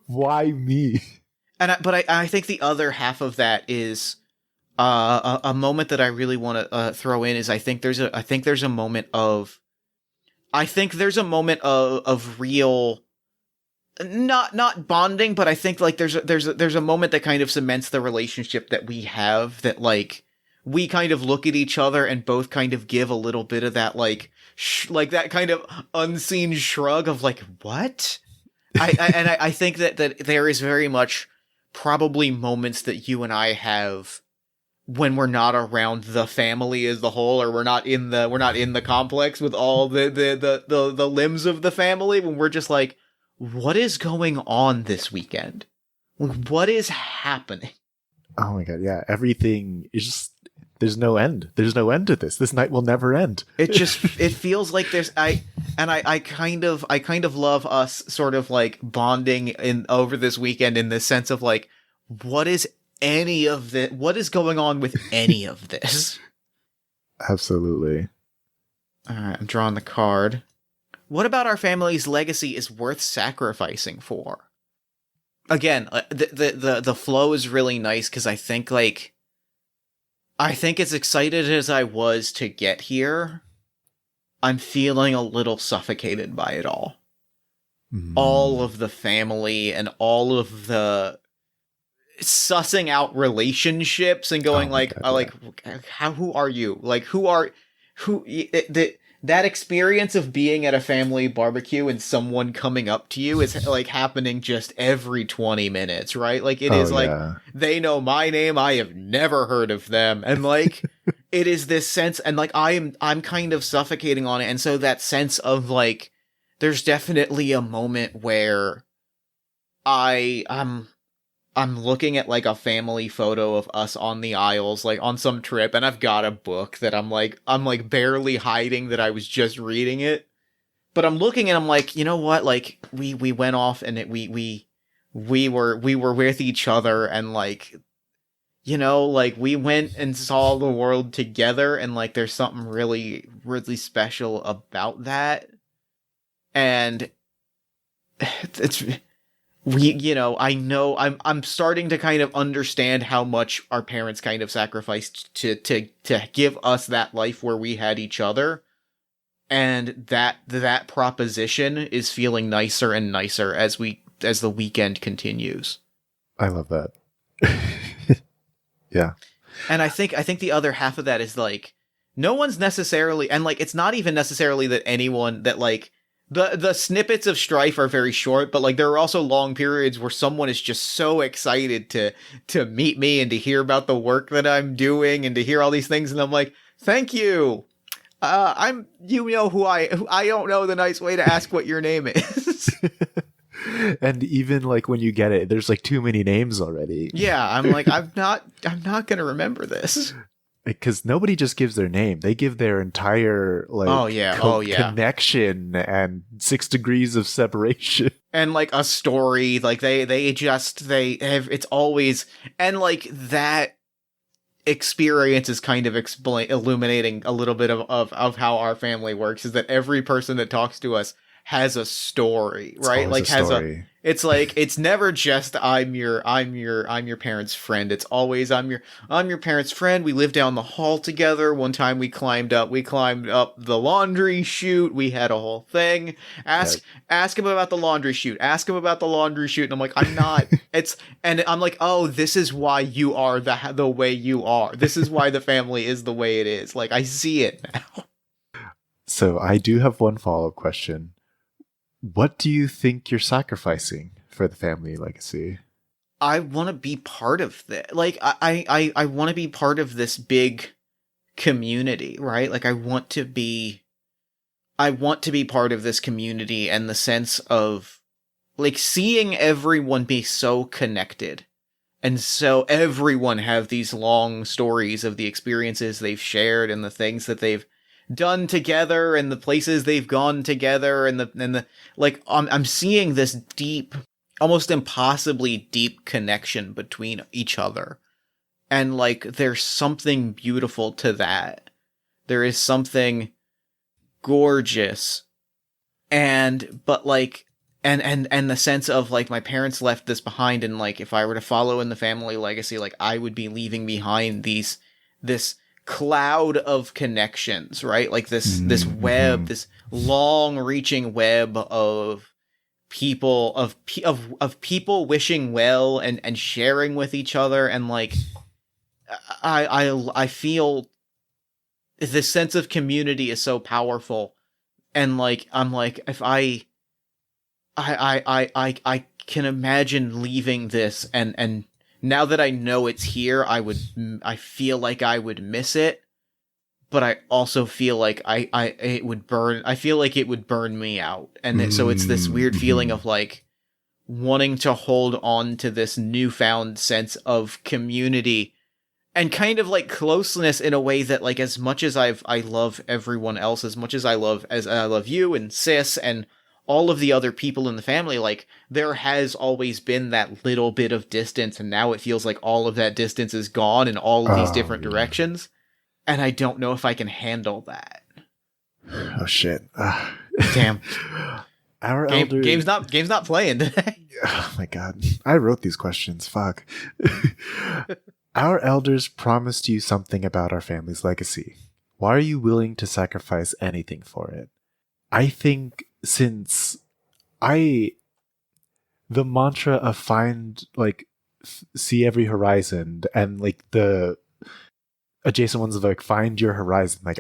Speaker 2: why me?
Speaker 1: But I think the other half of that is a moment that I really want to throw in is I think there's a moment of real, not bonding, but I think like there's a moment that kind of cements the relationship that we have, that like we kind of look at each other and both kind of give a little bit of that like like that kind of unseen shrug of like, what? I think that there is very much probably moments that you and I have when we're not around the family as the whole, or we're not in the complex with all the limbs of the family, when we're just like, what is going on this weekend? What is happening?
Speaker 2: Oh my god, yeah. Everything is just there's no end. There's no end to this. This night will never end.
Speaker 1: It feels like I kind of love us sort of like bonding in over this weekend in the sense of like, what is going on with any of this?
Speaker 2: Absolutely.
Speaker 1: All right, I'm drawing the card. What about our family's legacy is worth sacrificing for? Again, the flow is really nice because I think as excited as I was to get here, I'm feeling a little suffocated by it all. All of the family and all of the sussing out relationships and going who are you? Like, that experience of being at a family barbecue and someone coming up to you is like happening just every 20 minutes, right? Like it is like, they know my name. I have never heard of them. And like, it is this sense, and like, I'm kind of suffocating on it. And so that sense of like, there's definitely a moment where I'm looking at like a family photo of us on the aisles, like on some trip, and I've got a book that I'm barely hiding that I was just reading it. But I'm looking and I'm like, you know what? Like we went off and we were with each other and like, you know, like we went and saw the world together and like there's something really, really special about that. And I know I'm starting to kind of understand how much our parents kind of sacrificed to give us that life where we had each other. And that proposition is feeling nicer and nicer as the weekend continues.
Speaker 2: I love that. Yeah.
Speaker 1: And I think the other half of that is like, no one's necessarily, and like, it's not even necessarily that anyone that like, the snippets of strife are very short, but like there are also long periods where someone is just so excited to meet me and to hear about the work that I'm doing and to hear all these things, and I'm like, thank you. You know who I don't know the nice way to ask what your name is.
Speaker 2: And even like when you get it, there's like too many names already.
Speaker 1: Yeah, I'm like, I'm not gonna remember this.
Speaker 2: Because nobody just gives their name; they give thetheir entire connection and 6 degrees of separation,
Speaker 1: and like a they have, it's always, and like that experience is kind of illuminating a little bit of how our family works. Is that every person that talks to us has a story, right? Like it's like, it's never just I'm your parents' friend. It's always I'm your parents' friend. We lived down the hall together. One time we climbed up the laundry chute. We had a whole thing. Ask him about the laundry chute. Ask him about the laundry chute. And I'm like, I'm not. And I'm like, oh, this is why you are the way you are. This is why the family is the way it is. Like, I see it now.
Speaker 2: So I do have one follow-up question. What do you think you're sacrificing for the family legacy?
Speaker 1: I want to be part of that. Like, I want to be part of this big community, right? Like, I want to be part of this community, and the sense of like seeing everyone be so connected, and so everyone have these long stories of the experiences they've shared and the things that they've done together and the places they've gone together and the like, I'm seeing this deep, almost impossibly deep connection between each other. And like, there's something beautiful to that. There is something gorgeous. But like, and the sense of like, my parents left this behind, and like, if I were to follow in the family legacy, like, I would be leaving behind this cloud of connections, right? Like this web, this long reaching web of people, of people wishing well and sharing with each other. And like, I feel this sense of community is so powerful. And like, I'm like, if I can imagine leaving this, and now that I know it's here, I feel like I would miss it, but I also feel like it would burn me out. And so it's this weird feeling of like, wanting to hold on to this newfound sense of community and kind of like closeness in a way that, like, as much as I love everyone else, as much as I love you and Sis and all of the other people in the family, like, there has always been that little bit of distance, and now it feels like all of that distance is gone in all of these different directions, and I don't know if I can handle that.
Speaker 2: Oh shit!
Speaker 1: Damn.
Speaker 2: Our elders...
Speaker 1: game's not playing today.
Speaker 2: Oh my god! I wrote these questions. Fuck. Our elders promised you something about our family's legacy. Why are you willing to sacrifice anything for it? I think since the mantra of see every horizon, and like the adjacent ones of like find your horizon, like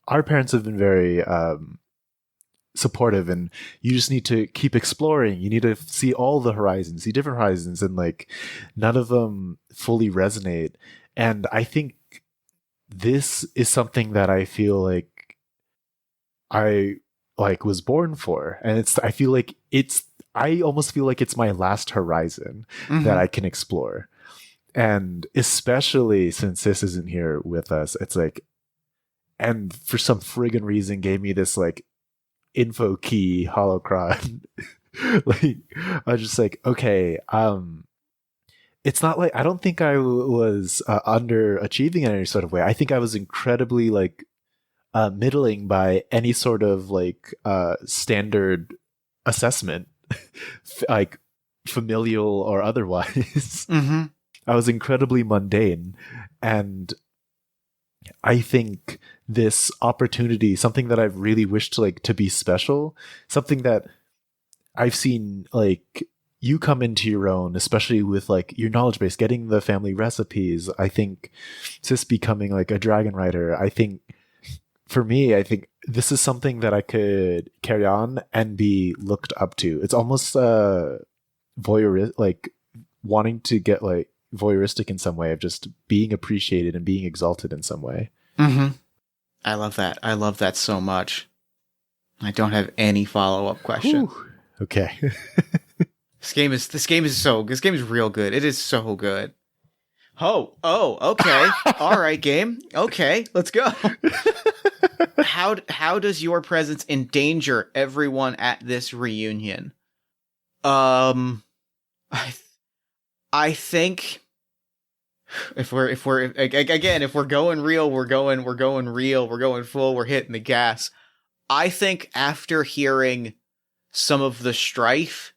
Speaker 2: our parents have been very supportive, and you just need to keep exploring. You need to see all the horizons, see different horizons, and like none of them fully resonate. And I think this is something that I feel like I was born for, and I almost feel like it's my last horizon that I can explore. And especially since this isn't here with us, it's like, and for some friggin' reason gave me this like info key holocron. Like, I was just like, okay, it's not like, I don't think I was underachieving in any sort of way. I think I was incredibly like middling by any sort of like standard assessment, like familial or otherwise. I was incredibly mundane, and I think this opportunity, something that I've really wished to be special, something that I've seen like you come into your own, especially with like your knowledge base, getting the family recipes. I think Sis becoming like a dragon rider. I think for me, I think this is something that I could carry on and be looked up to. It's almost voyeur, like wanting to get like voyeuristic in some way, of just being appreciated and being exalted in some way.
Speaker 1: I love that. I love that so much. I don't have any follow-up question.
Speaker 2: Whew. Okay.
Speaker 1: This game is real good. It is so good. Oh, okay. All right, game. Okay, let's go. How does your presence endanger everyone at this reunion? I think if we're going real, we're going real, we're going full, we're hitting the gas. I think after hearing some of the strife,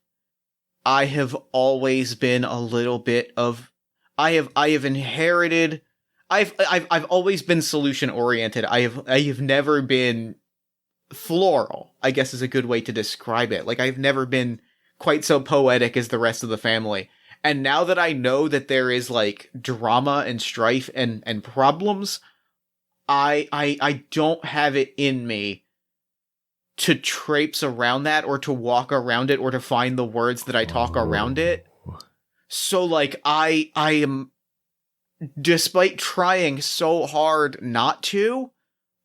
Speaker 1: I have always been a little bit of, I have inherited, I've always been solution oriented. I have never been floral, I guess is a good way to describe it. Like, I've never been quite so poetic as the rest of the family. And now that I know that there is like drama and strife and problems, I don't have it in me to traipse around that, or to walk around it, or to find the words that I talk around it. So like I am, despite trying so hard not to,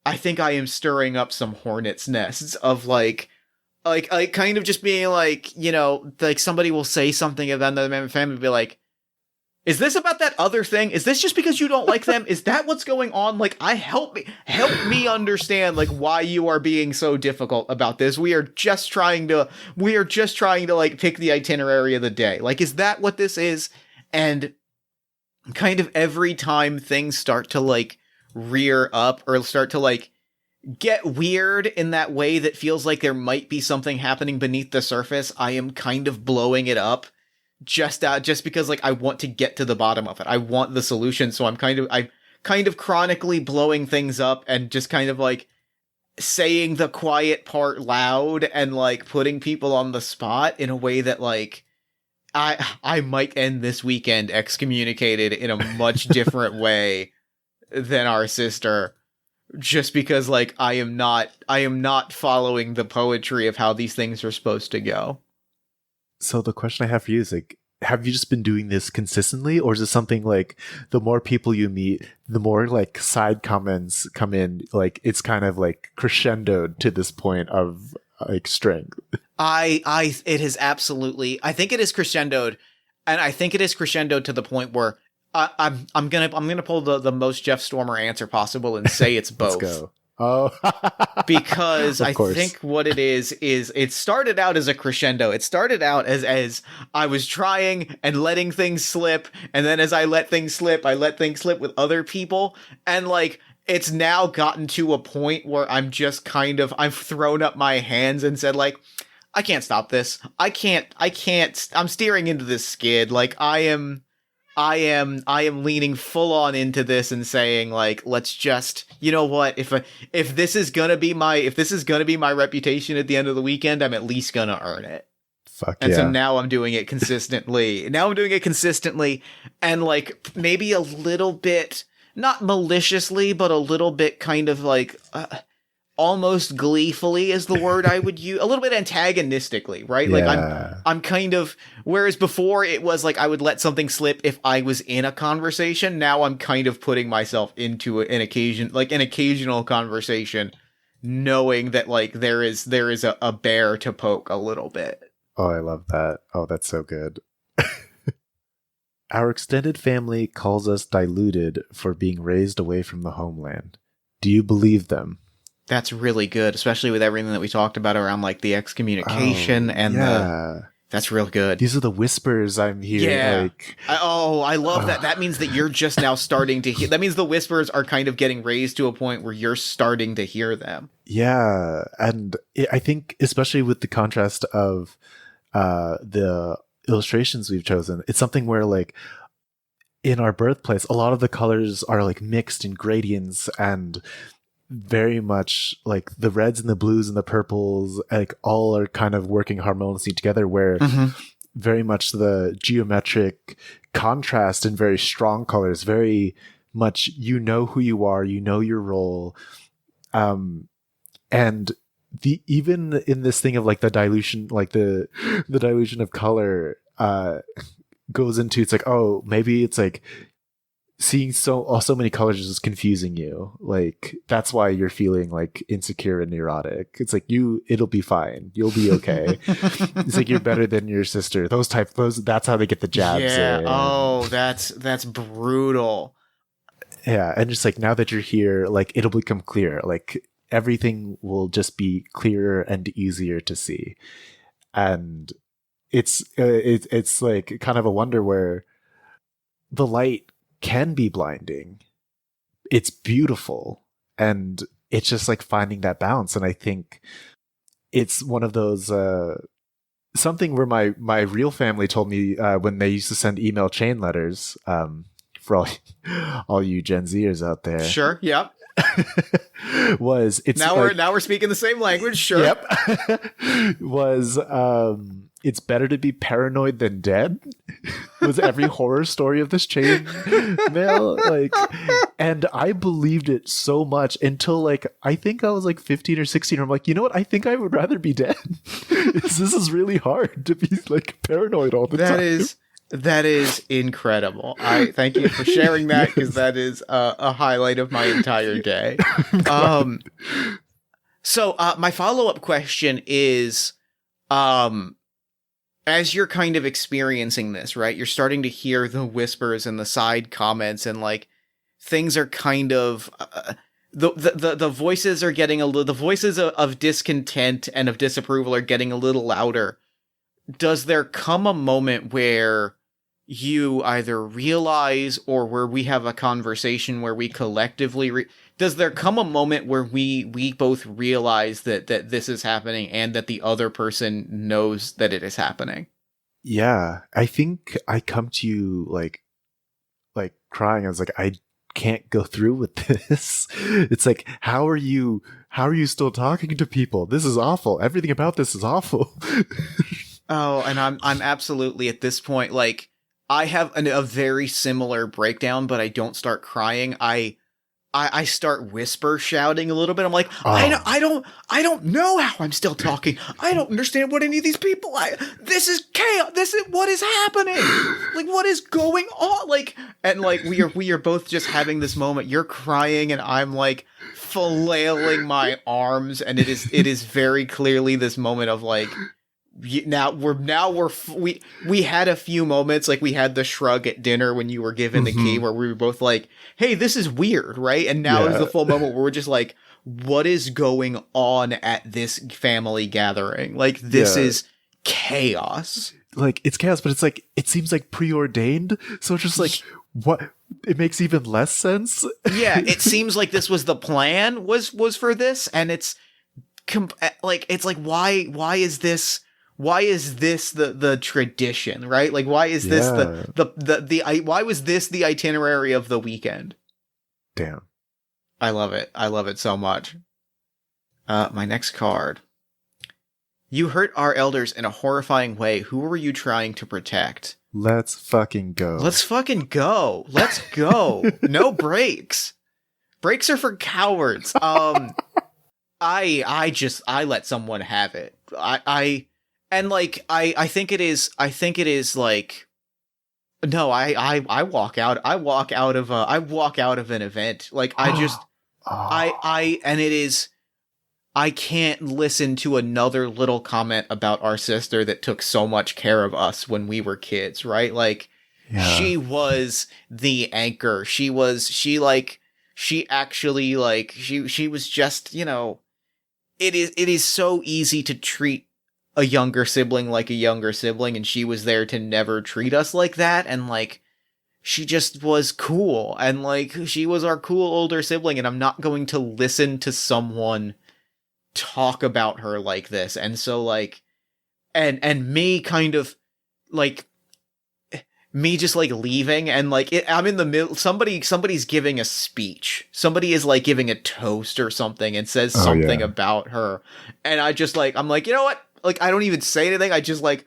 Speaker 1: I think I am stirring up some hornet's nests of like kind of just being like, you know, like somebody will say something about the family, be like, is this about that other thing? Is this just because you don't like them? Is that what's going on? Like, help me understand like why you are being so difficult about this. We are just trying to like pick the itinerary of the day. Like, is that what this is? And kind of every time things start to like rear up or start to like get weird in that way that feels like there might be something happening beneath the surface, I am kind of blowing it up just because like I want to get to the bottom of it. I want the solution, so I'm kind of chronically blowing things up and just kind of like saying the quiet part loud and like putting people on the spot in a way that like I might end this weekend excommunicated in a much different way than our sister, just because like I am not following the poetry of how these things are supposed to go.
Speaker 2: So the question I have for you is like, have you just been doing this consistently, or is it something like the more people you meet, the more like side comments come in, like it's kind of like crescendoed to this point of like strength?
Speaker 1: It is absolutely. I think it is crescendoed, and I think it is crescendoed to the point where I'm gonna pull the most Jeff Stormer answer possible and say it's both.
Speaker 2: Let's go. Oh,
Speaker 1: because
Speaker 2: of
Speaker 1: I
Speaker 2: course.
Speaker 1: think what it is it started out as a crescendo. It started out as I was trying and letting things slip, and then as I let things slip with other people, and like it's now gotten to a point where I'm just I've thrown up my hands and said like, I can't stop this. I can't. I'm steering into this skid. Like I am leaning full on into this and saying like, let's just, you know what? If this is gonna be my reputation at the end of the weekend, I'm at least gonna earn it.
Speaker 2: Fuck
Speaker 1: and
Speaker 2: yeah.
Speaker 1: so now I'm doing it consistently. And like maybe a little bit, not maliciously, but a little bit kind of like. Almost gleefully is the word I would use, a little bit antagonistically, right?
Speaker 2: Yeah.
Speaker 1: Like I'm kind of, whereas before it was like I would let something slip if I was in a conversation. Now I'm kind of putting myself into an occasional conversation, knowing that like there is a bear to poke a little bit.
Speaker 2: Oh, I love that. Oh, that's so good. Our extended family calls us diluted for being raised away from the homeland. Do you believe them?
Speaker 1: That's really good, especially with everything that we talked about around like the excommunication that's real good.
Speaker 2: These are the whispers I'm hearing.
Speaker 1: Yeah.
Speaker 2: Like,
Speaker 1: I love that. That means that you're just now starting to hear. That means the whispers are kind of getting raised to a point where you're starting to hear them.
Speaker 2: Yeah, and I think especially with the contrast of the illustrations we've chosen, it's something where like in our birthplace, a lot of the colors are like mixed in gradients and very much like the reds and the blues and the purples, like all are kind of working harmoniously together, where very much the geometric contrast and very strong colors, very much, you know who you are, you know your role. And even in this thing of like the dilution, like the dilution of color goes into, it's like, oh, maybe it's like seeing so many colors is confusing you. Like that's why you're feeling like insecure and neurotic. It's like it'll be fine. You'll be okay. It's like you're better than your sister. That's how they get the jabs in.
Speaker 1: Oh, that's brutal.
Speaker 2: Yeah, and just like now that you're here, like it'll become clear. Like everything will just be clearer and easier to see. And it's like kind of a wonder where the light can be blinding. It's beautiful, and it's just like finding that balance. And I think it's one of those something where my real family told me when they used to send email chain letters, for all you Gen Zers out there.
Speaker 1: Sure. Yep.
Speaker 2: Now
Speaker 1: we're speaking the same language. Sure.
Speaker 2: Yep. It's better to be paranoid than dead. Was every horror story of this chain mail, like, and I believed it so much until like I think I was like 15 or 16. I'm like, you know what? I think I would rather be dead. This is really hard to be like paranoid all the time.
Speaker 1: That is incredible. I thank you for sharing that, because that is a highlight of my entire day. So my follow-up question is, as you're kind of experiencing this, right? You're starting to hear the whispers and the side comments, and like things are kind of the voices are getting the voices of discontent and of disapproval are getting a little louder. Does there come a moment where you either realize, or where we have a conversation where we collectively does there come a moment where we both realize that this is happening and that the other person knows that it is happening?
Speaker 2: Yeah, I think I come to you like crying. I was like, I can't go through with this. It's like, how are you still talking to people? This is awful. Everything about this is awful.
Speaker 1: Oh, and I'm absolutely at this point, like, I have a very similar breakdown, but I don't start crying. I start whisper shouting a little bit. I'm like, I don't know how I'm still talking. I don't understand what any of these people. This is chaos. This is what is happening. Like, what is going on? Like, and like we are both just having this moment. You're crying, and I'm like flailing my arms, and it is very clearly this moment of like, we had a few moments, like we had the shrug at dinner when you were given the key, where we were both like, hey, this is weird, right? And now is the full moment where we're just like, what is going on at this family gathering? Like, this is chaos.
Speaker 2: Like, it's chaos, but it's like, it seems like preordained, so it's just like, what? It makes even less sense.
Speaker 1: Yeah, it seems like this was the plan, was for this, and it's like, it's like, why is this the tradition, right? Like, why is this why was this the itinerary of the weekend?
Speaker 2: Damn.
Speaker 1: I love it so much. My next card. You hurt our elders in a horrifying way. Who were you trying to protect?
Speaker 2: Let's fucking go.
Speaker 1: Let's go. No breaks. Breaks are for cowards. I let someone have it. I think it is like, no, I walk out of an event. Like, I can't listen to another little comment about our sister that took so much care of us when we were kids, right? Like, she was the anchor. She was just, it is so easy to treat a younger sibling like a younger sibling, and she was there to never treat us like that, and like, she just was cool, and like, she was our cool older sibling, and I'm not going to listen to someone talk about her like this. And so like, and me kind of like, me just like leaving, and like, I'm in the middle, somebody's giving a speech, somebody is like giving a toast or something, and says something about her, and I just like, I'm like, you know what, like, I don't even say anything, I just like,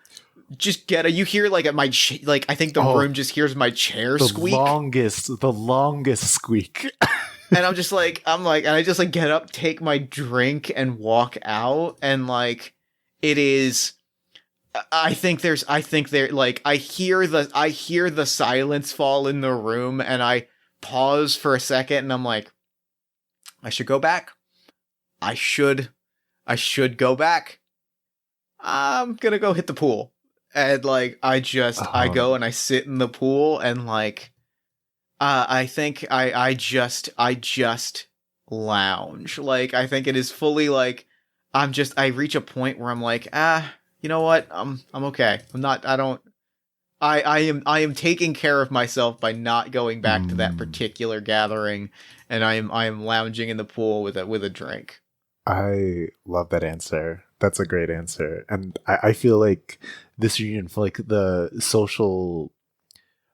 Speaker 1: you hear like at my like, I think the room just hears my chair squeak,
Speaker 2: the longest squeak.
Speaker 1: And I'm like, and I just like get up, take my drink, and walk out, and like, it is, I hear the silence fall in the room, and I pause for a second, and I'm like, I should go back. I should go back. I'm gonna go hit the pool. And like, I go and I sit in the pool, and like, I think I just lounge. Like, I think it is fully like, I reach a point where I'm like, you know what? I'm okay. I am taking care of myself by not going back to that particular gathering, and I am lounging in the pool with a drink.
Speaker 2: I love that answer. That's a great answer. And I feel like this reunion, for like the social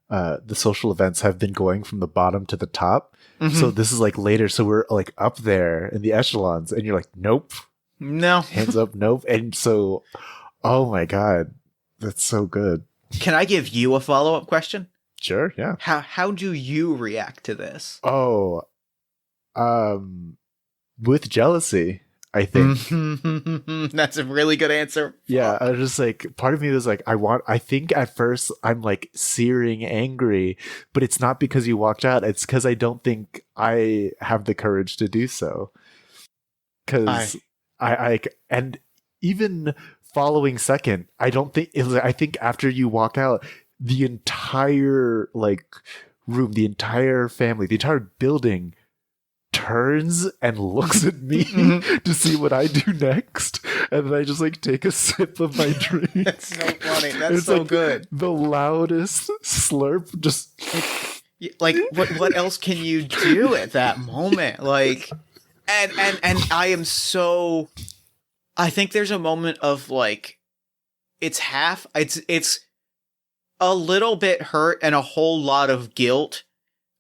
Speaker 2: events have been going from the bottom to the top. Mm-hmm. So this is like later. So we're like up there in the echelons, and you're like, nope.
Speaker 1: No.
Speaker 2: Hands up, nope. And so, oh my God, that's so good.
Speaker 1: Can I give you a follow-up question?
Speaker 2: Sure, yeah.
Speaker 1: How do you react to this?
Speaker 2: Oh, with jealousy, I think.
Speaker 1: That's a really good answer.
Speaker 2: Yeah, I was just like, part of me was like, I think at first I'm like searing angry, but it's not because you walked out. It's because I don't think I have the courage to do so. Because and even following second, I don't think it was, I think after you walk out, the entire like room, the entire family, the entire building turns and looks at me to see what I do next, and then I just like take a sip of my drink.
Speaker 1: That's so funny. That's so like good.
Speaker 2: The loudest slurp, just
Speaker 1: like what else can you do at that moment? Like, and I am so, I think there's a moment of like, it's a little bit hurt and a whole lot of guilt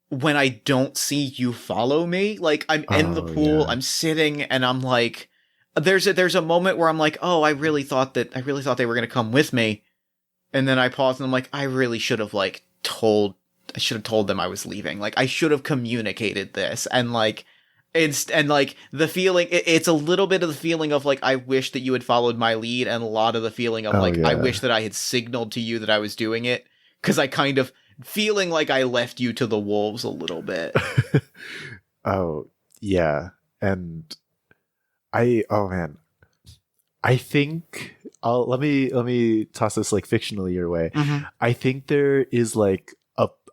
Speaker 1: when I don't see you follow me. Like, I'm in the pool, yeah. I'm sitting, and I'm like, there's a moment where I'm like, oh, I really thought they were going to come with me. And then I pause and I'm like, I should have told them I was leaving. Like, I should have communicated this. And like, the feeling, it's a little bit of the feeling of like, I wish that you had followed my lead, and a lot of the feeling of I wish that I had signaled to you that I was doing it. 'Cause I kind of feeling like I left you to the wolves a little bit.
Speaker 2: Oh, yeah. And oh man, I think let me toss this like fictionally your way.
Speaker 1: Mm-hmm.
Speaker 2: I think there is like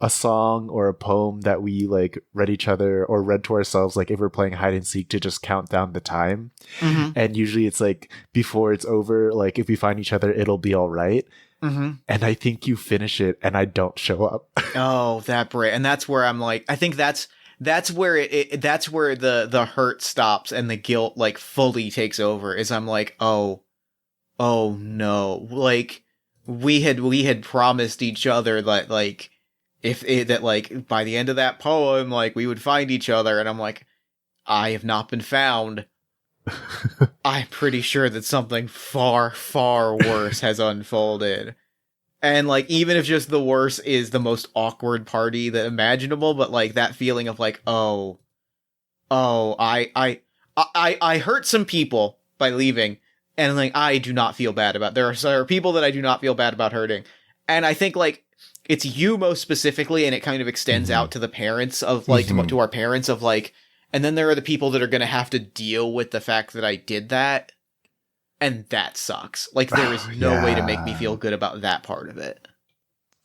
Speaker 2: a song or a poem that we like read each other or read to ourselves, like if we're playing hide and seek, to just count down the time.
Speaker 1: Mm-hmm.
Speaker 2: And usually it's like before it's over, like if we find each other, it'll be all right.
Speaker 1: Mm-hmm.
Speaker 2: And I think you finish it and I don't show up.
Speaker 1: Oh, that break. And that's where I'm like, I think that's where that's where the hurt stops and the guilt like fully takes over, is I'm like, oh no. Like we had promised each other that like that like by the end of that poem, like we would find each other, and I'm like, I have not been found. I'm pretty sure that something far, far worse has unfolded. And, like, even if just the worst is the most awkward party that imaginable, but, like, that feeling of, like, I hurt some people by leaving, and, like, I do not feel bad about. There are people that I do not feel bad about hurting. And I think, like, it's you most specifically, and it kind of extends out to the parents of, like, to our parents of, like, and then there are the people that are going to have to deal with the fact that I did that. And that sucks. Like, there is no way to make me feel good about that part of it.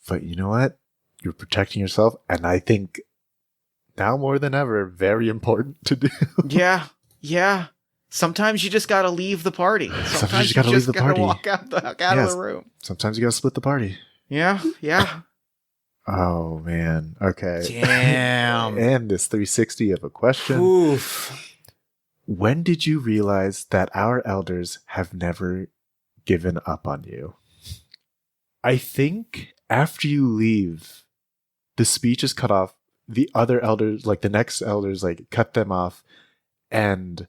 Speaker 2: But you know what? You're protecting yourself, and I think now more than ever, very important to do.
Speaker 1: Yeah. Sometimes you just gotta leave the party. Sometimes you just gotta walk out of the room.
Speaker 2: Sometimes you gotta split the party.
Speaker 1: Yeah.
Speaker 2: Oh, man. Okay.
Speaker 1: Damn.
Speaker 2: And this 360 of a question.
Speaker 1: Oof.
Speaker 2: When did you realize that our elders have never given up on you? I think after you leave, the speech is cut off. The other elders, like the next elders, like cut them off. And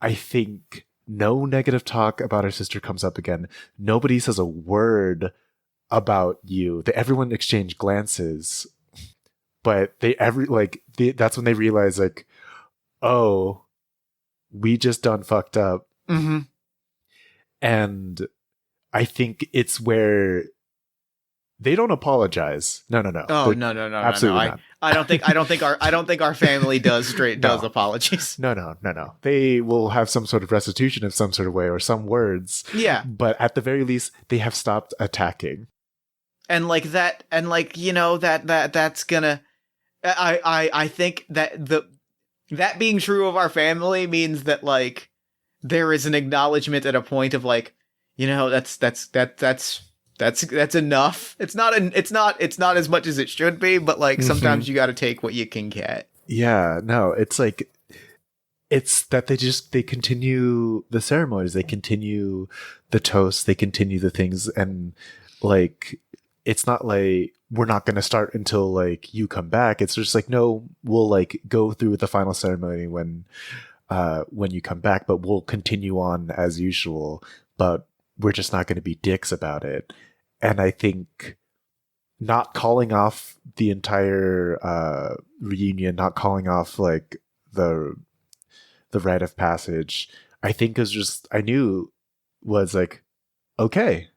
Speaker 2: I think no negative talk about our sister comes up again. Nobody says a word about you. Everyone exchanged glances. But that's when they realize, like, oh, we just done fucked up.
Speaker 1: Mm-hmm.
Speaker 2: And I think it's where they don't apologize. No.
Speaker 1: Oh, no.
Speaker 2: Absolutely not.
Speaker 1: I don't think our family does apologies.
Speaker 2: No. They will have some sort of restitution of some sort of way or some words.
Speaker 1: Yeah.
Speaker 2: But at the very least, they have stopped attacking.
Speaker 1: And like that, and like, you know, that's gonna, I think that that being true of our family means that, like, there is an acknowledgement at a point of, like, you know, that's enough. It's not as much as it should be, but, like, sometimes you got to take what you can get.
Speaker 2: Yeah, no, it's like, it's that they continue the ceremonies, they continue the toasts, they continue the things, and, like, it's not like we're not going to start until, like, you come back. It's just like, no, we'll, like, go through with the final ceremony when you come back, but we'll continue on as usual, but we're just not going to be dicks about it. And I think not calling off the entire reunion, not calling off, like, the rite of passage, I think I knew was like, okay,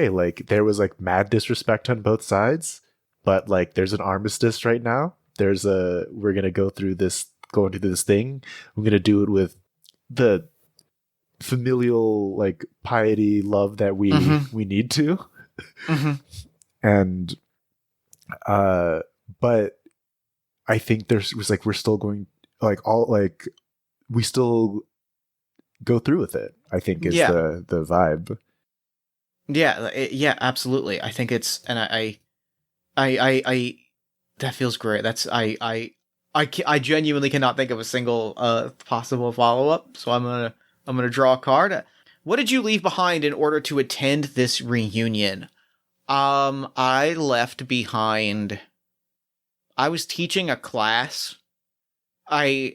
Speaker 2: like, there was, like, mad disrespect on both sides, but, like, there's an armistice right now. We're going to go through this thing. I'm going to do it with the familial, like, piety, love that we need to.
Speaker 1: Mm-hmm.
Speaker 2: And, but I think we're still going, like, we still go through with it, I think is the vibe.
Speaker 1: Yeah, absolutely. I think it's, and I that feels great. I genuinely cannot think of a single possible follow-up, so I'm gonna draw a card. What did you leave behind in order to attend this reunion? I left behind, I was teaching a class. I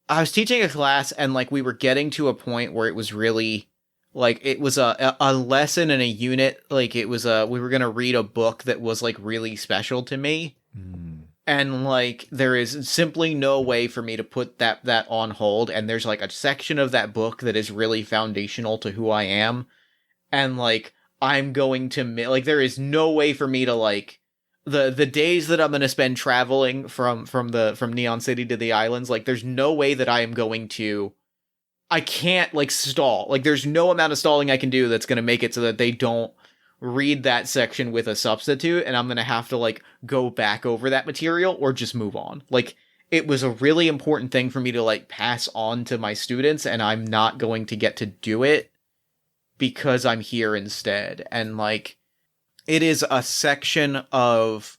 Speaker 1: was teaching a class, and, like, we were getting to a point where it was really, like, it was a lesson in a unit. Like, it was we were going to read a book that was, like, really special to me. And, like, there is simply no way for me to put that on hold. And there's, like, a section of that book that is really foundational to who I am. And, like, I'm going to, like, there is no way for me to, like, the days that I'm going to spend traveling from Neon City to the islands, like there's no way that I can't like stall. Like there's no amount of stalling I can do that's going to make it so that they don't read that section with a substitute, and I'm going to have to like go back over that material or just move on. Like it was a really important thing for me to like pass on to my students, and I'm not going to get to do it because I'm here instead. And like it is a section of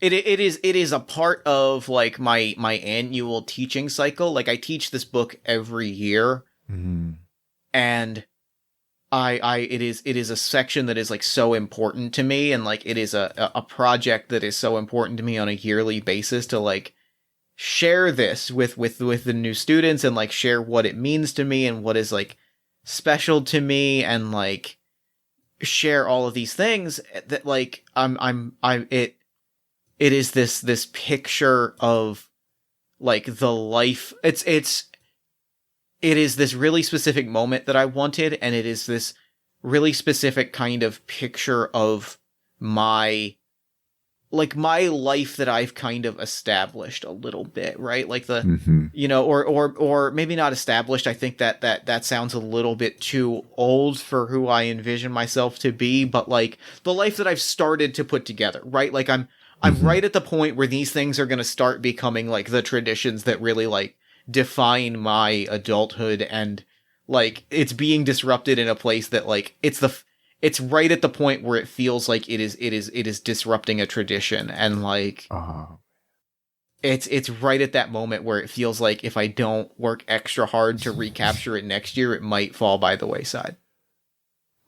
Speaker 1: it is a part of like my annual teaching cycle. Like I teach this book every year, and it is a section that is like so important to me, and like it is a project that is so important to me on a yearly basis to like share this with the new students and like share what it means to me and what is like special to me, and like share all of these things that like it is this picture of like the life. It is this really specific moment that I wanted, and it is this really specific kind of picture of my life that I've kind of established a little bit, right? Like the, you know, or maybe not established. I think that sounds a little bit too old for who I envision myself to be, but like the life that I've started to put together, right? Like I'm right at the point where these things are going to start becoming like the traditions that really like define my adulthood, and like it's being disrupted in a place that like it's right at the point where it feels like it is disrupting a tradition, and like it's right at that moment where it feels like if I don't work extra hard to recapture it next year, it might fall by the wayside.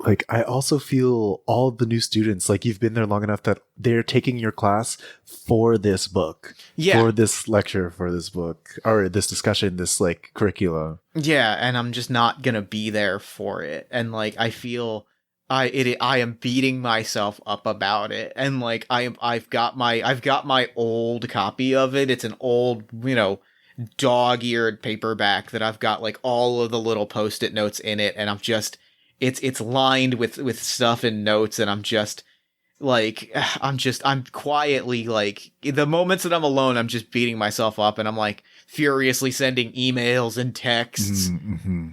Speaker 2: Like, I also feel all the new students, like you've been there long enough that they're taking your class for this book, for this lecture, for this book, or this discussion, this like curriculum.
Speaker 1: Yeah, and I'm just not gonna be there for it, and like I feel I am beating myself up about it, and like I've got my old copy of it. It's an old, you know, dog-eared paperback that I've got like all of the little post-it notes in it, and I'm just. It's lined with stuff and notes, and I'm quietly like the moments that I'm alone, I'm just beating myself up, and I'm like furiously sending emails and texts.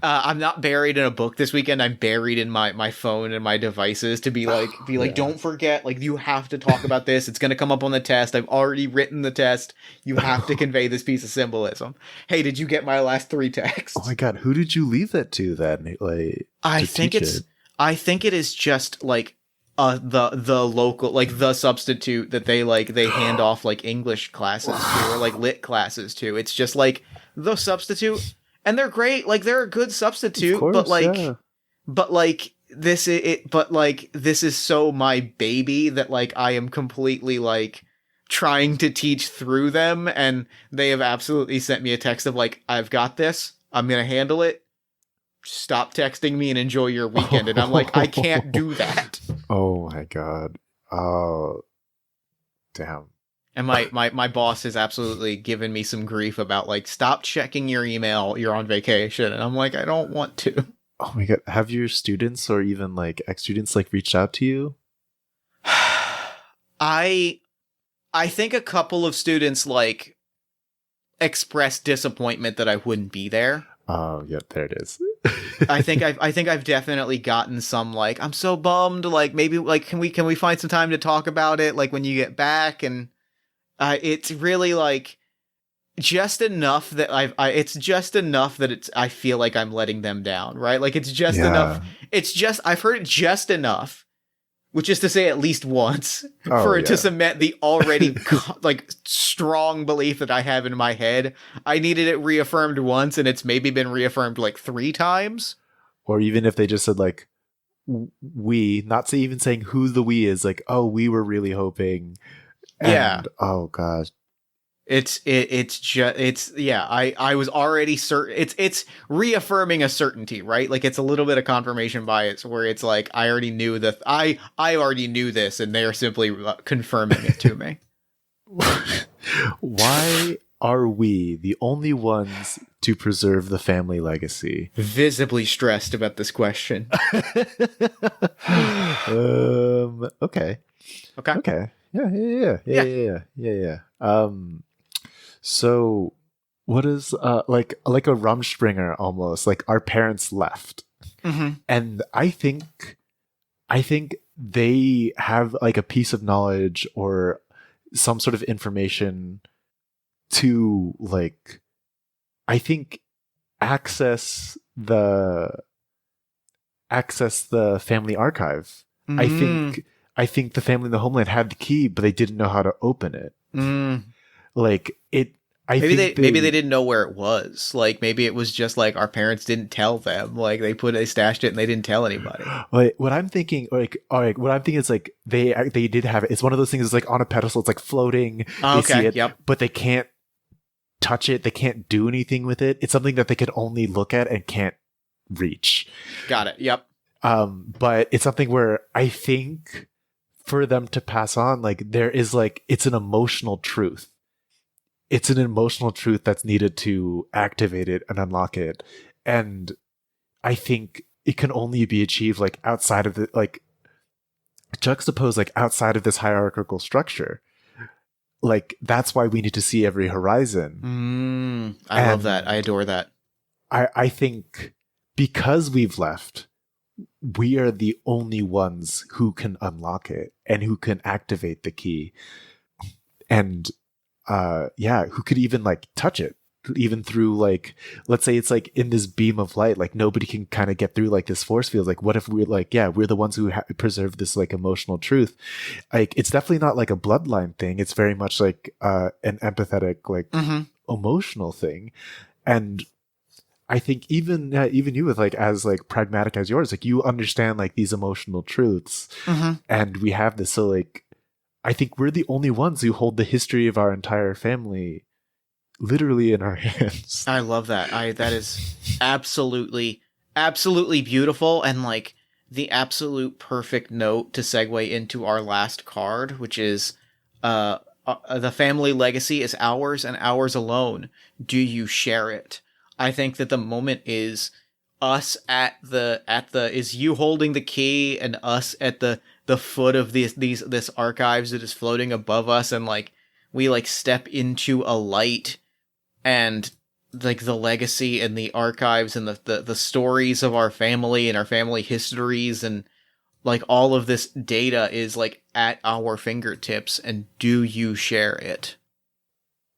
Speaker 1: I'm not buried in a book this weekend. I'm buried in my phone and my devices to be like, don't forget, like you have to talk about this. It's going to come up on the test. I've already written the test. You have to convey this piece of symbolism. Hey, did you get my last 3 texts?
Speaker 2: Oh my God. Who did you leave that to then? Like,
Speaker 1: I think it is just like the local, like the substitute that they hand off like English classes to, or like lit classes to. It's just like the substitute, and they're great. Like they're a good substitute,
Speaker 2: of course,
Speaker 1: this is so my baby that like I am completely like trying to teach through them, and they have absolutely sent me a text of like, I've got this. I'm going to handle it. Stop texting me and enjoy your weekend. And I'm like, I can't do that.
Speaker 2: Oh my God. Oh, damn.
Speaker 1: And my boss has absolutely given me some grief about like, stop checking your email. You're on vacation. And I'm like, I don't want to.
Speaker 2: Oh my God. Have your students or even like ex-students like reached out to you?
Speaker 1: I think a couple of students like expressed disappointment that I wouldn't be there.
Speaker 2: Oh, yeah, there it is.
Speaker 1: I think I've definitely gotten some like, I'm so bummed, like maybe like can we find some time to talk about it like when you get back, and it's really like just enough that I feel like I'm letting them down, right? Like it's just enough. It's just I've heard it just enough, which is to say at least once, for it to cement the already like strong belief that I have in my head. I needed it reaffirmed once, and it's maybe been reaffirmed like 3 times.
Speaker 2: Or even if they just said like, we, not even saying who the we is, like, oh, we were really hoping. And, oh God.
Speaker 1: I was already certain. It's reaffirming a certainty, right? Like it's a little bit of confirmation bias where it's like, I already knew that I already knew this, and they're simply confirming it to me.
Speaker 2: Why are we the only ones to preserve the family legacy?
Speaker 1: Visibly stressed about this question.
Speaker 2: Okay.
Speaker 1: Yeah.
Speaker 2: Yeah. So what is like a Rumspringer almost, like our parents left.
Speaker 1: Mm-hmm.
Speaker 2: And I think they have like a piece of knowledge or some sort of information to like, I think, access the family archive.
Speaker 1: Mm.
Speaker 2: I think the family in the homeland had the key, but they didn't know how to open it.
Speaker 1: Mm.
Speaker 2: Like it.
Speaker 1: Maybe they didn't know where it was. Like maybe it was just like our parents didn't tell them. Like they stashed it and they didn't tell anybody.
Speaker 2: Like what I'm thinking, is like they did have it. It's one of those things. It's like on a pedestal. It's like floating.
Speaker 1: Oh,
Speaker 2: they see it,
Speaker 1: yep.
Speaker 2: but they can't touch it. They can't do anything with it. It's something that they can only look at and can't reach.
Speaker 1: Got it. Yep.
Speaker 2: But it's something where I think for them to pass on, like there is like, it's an emotional truth. It's an emotional truth that's needed to activate it and unlock it. And I think it can only be achieved like outside of the, like juxtaposed, like outside of this hierarchical structure. Like that's why we need to see every horizon.
Speaker 1: I love that. I adore that.
Speaker 2: I think because we've left, we are the only ones who can unlock it and who can activate the key. And who could even like touch it, even through like, let's say it's like in this beam of light, like nobody can kind of get through like this force field. Like what if we're like, we're the ones who preserve this like emotional truth. Like it's definitely not like a bloodline thing. It's very much like an empathetic, like emotional thing. And I think even you with like as like pragmatic as yours, like you understand like these emotional truths, and we have this. So like, I think we're the only ones who hold the history of our entire family literally in our hands.
Speaker 1: I love that. That is absolutely beautiful, and like the absolute perfect note to segue into our last card, which is the family legacy is ours and ours alone. Do you share it? I think that the moment is us is you holding the key and us at the foot of this archives that is floating above us, and like we like step into a light, and like the legacy and the archives and the stories of our family and our family histories and like all of this data is like at our fingertips. And do you share it?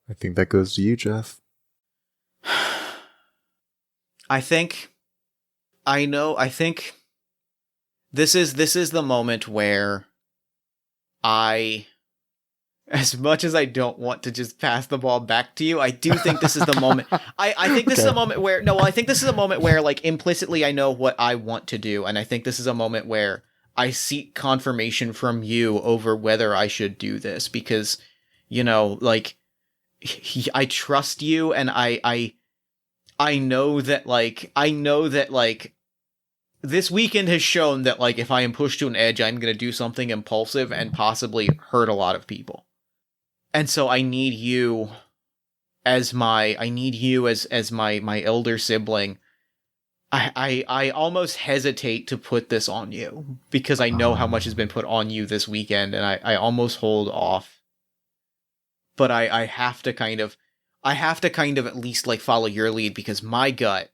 Speaker 2: I think that goes to you, Jeff.
Speaker 1: I think this is the moment where as much as I don't want to just pass the ball back to you, I do think this is the moment. I think this is a moment where, I think this is a moment where like implicitly I know what I want to do. And I think this is a moment where I seek confirmation from you over whether I should do this, because, like I trust you, and I know that this weekend has shown that like if I am pushed to an edge, I'm going to do something impulsive and possibly hurt a lot of people. And so I need you as my elder sibling. I almost hesitate to put this on you because I know how much has been put on you this weekend, and I almost hold off. But I have to kind of at least like follow your lead, because my gut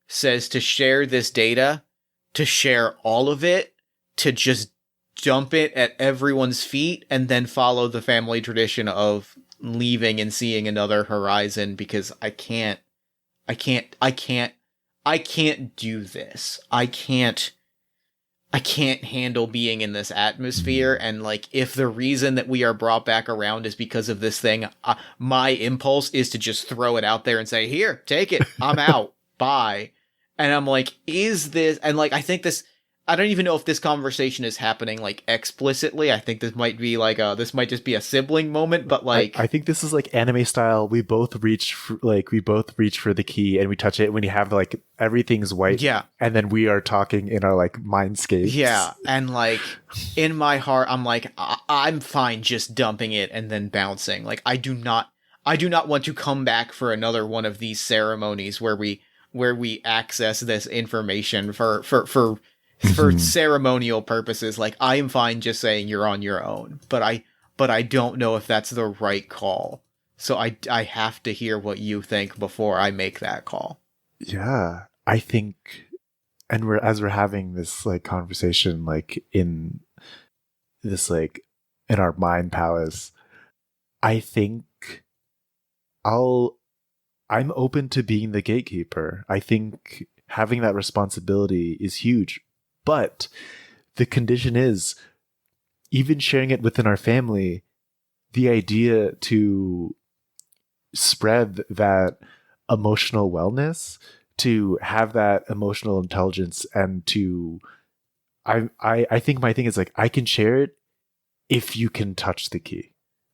Speaker 1: says to share this data, to share all of it, to just dump it at everyone's feet, and then follow the family tradition of leaving and seeing another horizon, because I can't do this. I can't handle being in this atmosphere. And like, if the reason that we are brought back around is because of this thing, my impulse is to just throw it out there and say, here, take it. I'm out. Bye. And I'm like, is this, and like, I don't even know if this conversation is happening like explicitly. I think this might be like this might just be a sibling moment, but like
Speaker 2: I think this is like anime style. We both reach for the key and we touch it when you have like everything's white.
Speaker 1: Yeah.
Speaker 2: And then we are talking in our like mindscapes.
Speaker 1: Yeah. And like in my heart, I'm like, I'm fine just dumping it and then bouncing. Like I do not want to come back for another one of these ceremonies where we access this information for ceremonial purposes. Like I am fine just saying you're on your own, but but I don't know if that's the right call. So I have to hear what you think before I make that call.
Speaker 2: Yeah, I think, and we're having this like conversation like in this like in our mind palace. I think I'm open to being the gatekeeper. I think having that responsibility is huge, but the condition is even sharing it within our family. The idea to spread that emotional wellness, to have that emotional intelligence, and to I think my thing is like I can share it if you can touch the key.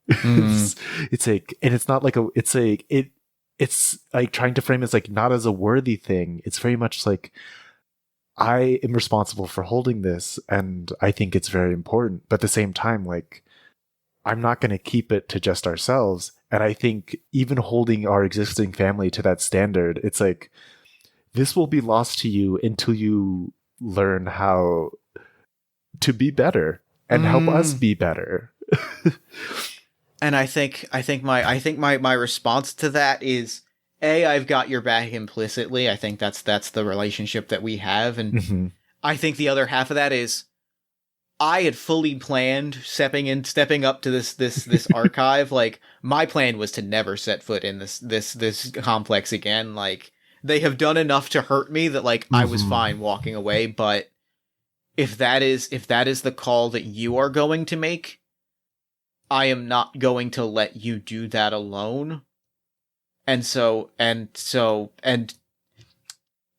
Speaker 2: It's like, and it's not like it's like trying to frame it as like not as a worthy thing. It's very much like I am responsible for holding this, and I think it's very important. But at the same time, like I'm not going to keep it to just ourselves. And I think even holding our existing family to that standard, it's like this will be lost to you until you learn how to be better and help us be better.
Speaker 1: And I think my response to that is I've got your back implicitly. I think that's the relationship that we have, and I think the other half of that is I had fully planned stepping up to this archive. Like my plan was to never set foot in this complex again. Like they have done enough to hurt me that like I was fine walking away, but if that is the call that you are going to make, I am not going to let you do that alone. And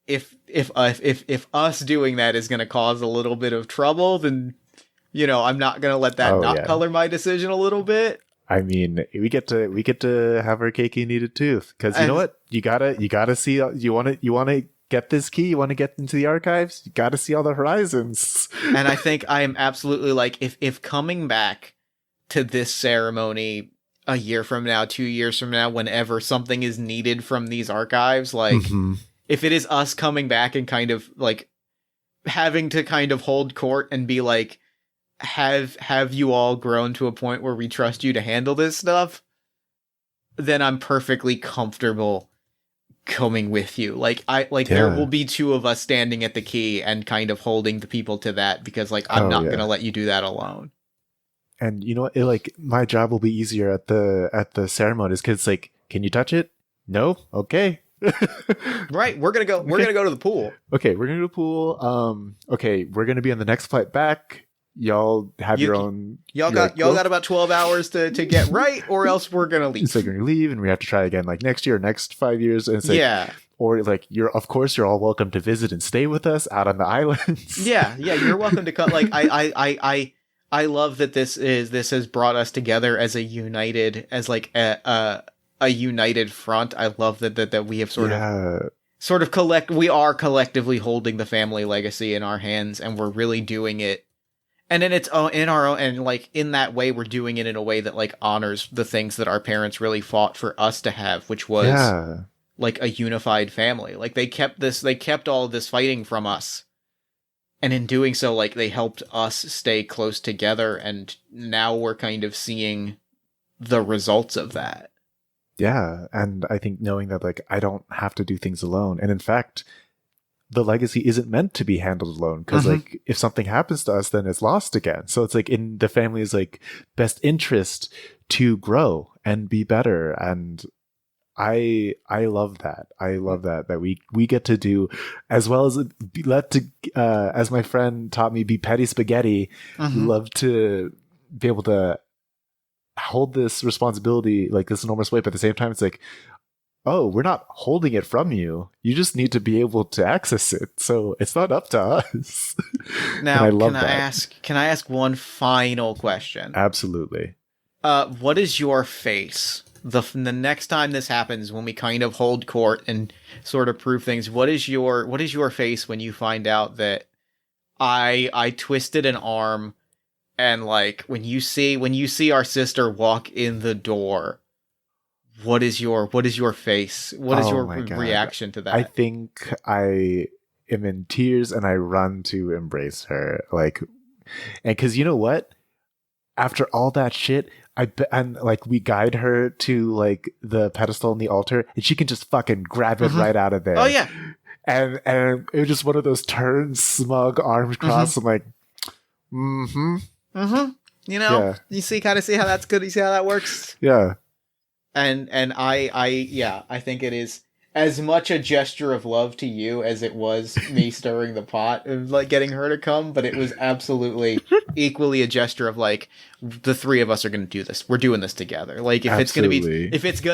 Speaker 1: if us doing that is going to cause a little bit of trouble, then I'm not going to let that color my decision a little bit.
Speaker 2: I mean, we get to have our cake and eat it too, because you know what, you gotta see. You want to get this key. You want to get into the archives. You got to see all the horizons.
Speaker 1: And I think I am absolutely like if coming back to this ceremony a year from now, 2 years from now, whenever something is needed from these archives, like if it is us coming back and kind of like having to kind of hold court and be like, have you all grown to a point where we trust you to handle this stuff? Then I'm perfectly comfortable coming with you. Like there will be two of us standing at the key and kind of holding the people to that, because like I'm not gonna let you do that alone.
Speaker 2: And you know what? Like my job will be easier at the ceremonies, because like, can you touch it? No. Okay.
Speaker 1: Right. We're gonna go to the pool.
Speaker 2: Okay, we're gonna go to the pool. Okay, we're gonna be on the next flight back. Y'all have your own.
Speaker 1: Y'all got about 12 hours to get right, or else we're gonna leave.
Speaker 2: So we're gonna leave, and we have to try again like next year, next 5 years, and it's like, or like you're all welcome to visit and stay with us out on the islands.
Speaker 1: Yeah, you're welcome to come. Like I love that this has brought us together as a united front. I love that we have we are collectively holding the family legacy in our hands, and we're really doing it. And in our own, and like in that way, we're doing it in a way that like honors the things that our parents really fought for us to have, which was like a unified family. Like they kept all of this fighting from us. And in doing so, like, they helped us stay close together, and now we're kind of seeing the results of that.
Speaker 2: Yeah, and I think knowing that, like, I don't have to do things alone. And in fact, the legacy isn't meant to be handled alone, because, like, if something happens to us, then it's lost again. So it's, like, in the family's, like, best interest to grow and be better. And I love that. I love that we get to do, as well as as my friend taught me, be petty spaghetti. We love to be able to hold this responsibility like this enormous weight, but at the same time, it's like, oh, we're not holding it from you. You just need to be able to access it. So it's not up to us.
Speaker 1: Now, can I ask one final question?
Speaker 2: Absolutely.
Speaker 1: What is your face? The next time this happens, when we kind of hold court and sort of prove things, what is your face when you find out that I twisted an arm, and like when you see our sister walk in the door, what is your face? What is your reaction to that?
Speaker 2: I think I am in tears and I run to embrace her, like, and because you know what? after all that shit, and like we guide her to like the pedestal and the altar, and she can just fucking grab it right out of there.
Speaker 1: Oh yeah.
Speaker 2: And it was just one of those turns, smug, arms crossed. I'm like, mm-hmm.
Speaker 1: Mm-hmm. You know, you see how that's good. You see how that works.
Speaker 2: Yeah.
Speaker 1: And I think it is as much a gesture of love to you as it was me stirring the pot and like getting her to come, but it was absolutely equally a gesture of like the three of us are going to do this. We're doing this together. Like if it's going to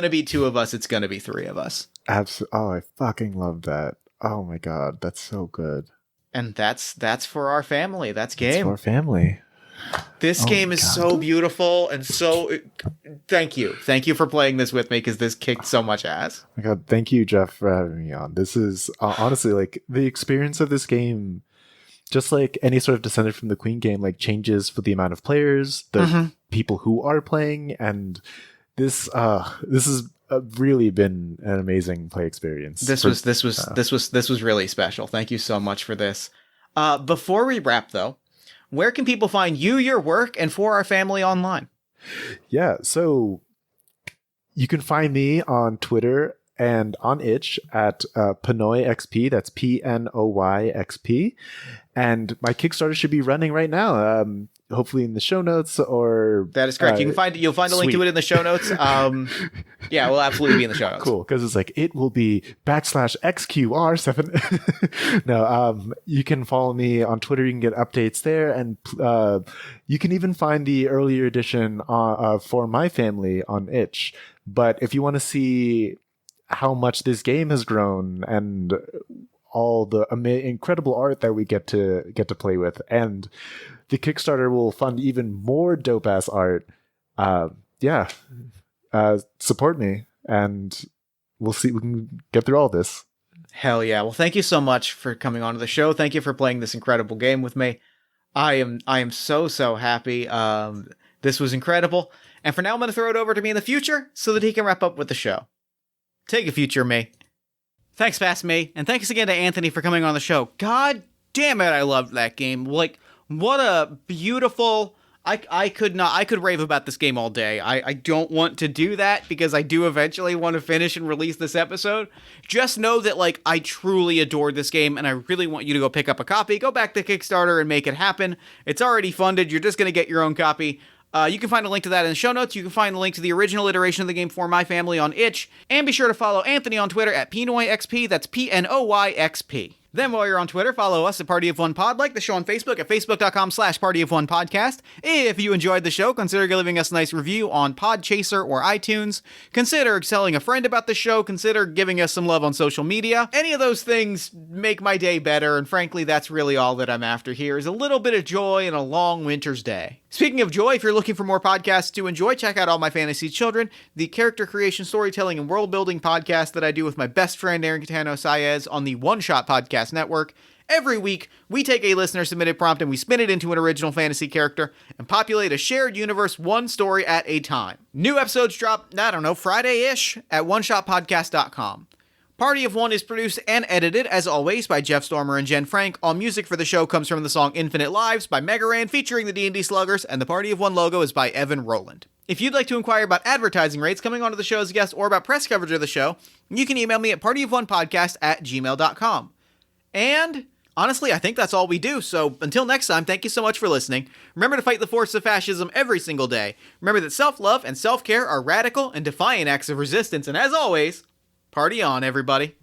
Speaker 1: be two of us, it's going to be three of us.
Speaker 2: Absolutely. Oh, I fucking love that. Oh my God, that's so good.
Speaker 1: And that's for our family. That's game.
Speaker 2: That's for our family.
Speaker 1: This game is so beautiful and so... Thank you. Thank you for playing this with me because this kicked so much ass.
Speaker 2: Oh my God, thank you, Jeff, for having me on. This is honestly like the experience of this game, just like any sort of Descended from the Queen game, like changes for the amount of players, the people who are playing, and this has really been an amazing play experience.
Speaker 1: This was really special. Thank you so much for this. Before we wrap though, where can people find you, your work, and For Our Family online?
Speaker 2: Yeah, so you can find me on Twitter and on itch at PnoyXP. That's PNOYXP. And my Kickstarter should be running right now. Hopefully in the show notes or...
Speaker 1: That is correct. You'll find a link to it in the show notes. Yeah, we'll absolutely be in the show notes.
Speaker 2: Cool, because it's like, it will be /XQR7. No, you can follow me on Twitter. You can get updates there. And you can even find the earlier edition For My Family on itch. But if you want to see how much this game has grown and all the incredible art that we get to play with, and the Kickstarter will fund even more dope ass art. Support me, and we'll see. We can get through all this.
Speaker 1: Hell yeah! Well, thank you so much for coming on to the show. Thank you for playing this incredible game with me. I am so happy. This was incredible. And for now, I'm going to throw it over to me in the future so that he can wrap up with the show. Take a future me. Thanks, past me, and thanks again to Anthony for coming on the show. God damn it, I loved that game. Like, what a beautiful... I could rave about this game all day. I don't want to do that because I do eventually want to finish and release this episode. Just know that, like, I truly adored this game, and I really want you to go pick up a copy. Go back to Kickstarter and make it happen. It's already funded. You're just going to get your own copy. You can find a link to that in the show notes. You can find a link to the original iteration of the game For My Family on itch. And be sure to follow Anthony on Twitter at PNOYXP. That's PNOYXP. Then while you're on Twitter, follow us at Party of One Pod. Like the show on Facebook at facebook.com/partyofonepodcast. If you enjoyed the show, consider giving us a nice review on Podchaser or iTunes. Consider telling a friend about the show. Consider giving us some love on social media. Any of those things make my day better, and frankly, that's really all that I'm after here, is a little bit of joy in a long winter's day. Speaking of joy, if you're looking for more podcasts to enjoy, check out All My Fantasy Children, the character creation, storytelling, and world-building podcast that I do with my best friend Aaron Catano-Saez on the One Shot Podcast Network. Every week, we take a listener-submitted prompt and we spin it into an original fantasy character and populate a shared universe one story at a time. New episodes drop, Friday-ish at oneshotpodcast.com. Party of One is produced and edited, as always, by Jeff Stormer and Jen Frank. All music for the show comes from the song Infinite Lives by Megaran, featuring the D&D Sluggers, and the Party of One logo is by Evan Rowland. If you'd like to inquire about advertising rates, coming onto the show as a guest, or about press coverage of the show, you can email me at partyofonepodcast@gmail.com. And honestly, I think that's all we do. So until next time, thank you so much for listening. Remember to fight the force of fascism every single day. Remember that self-love and self-care are radical and defiant acts of resistance. And as always, party on, everybody.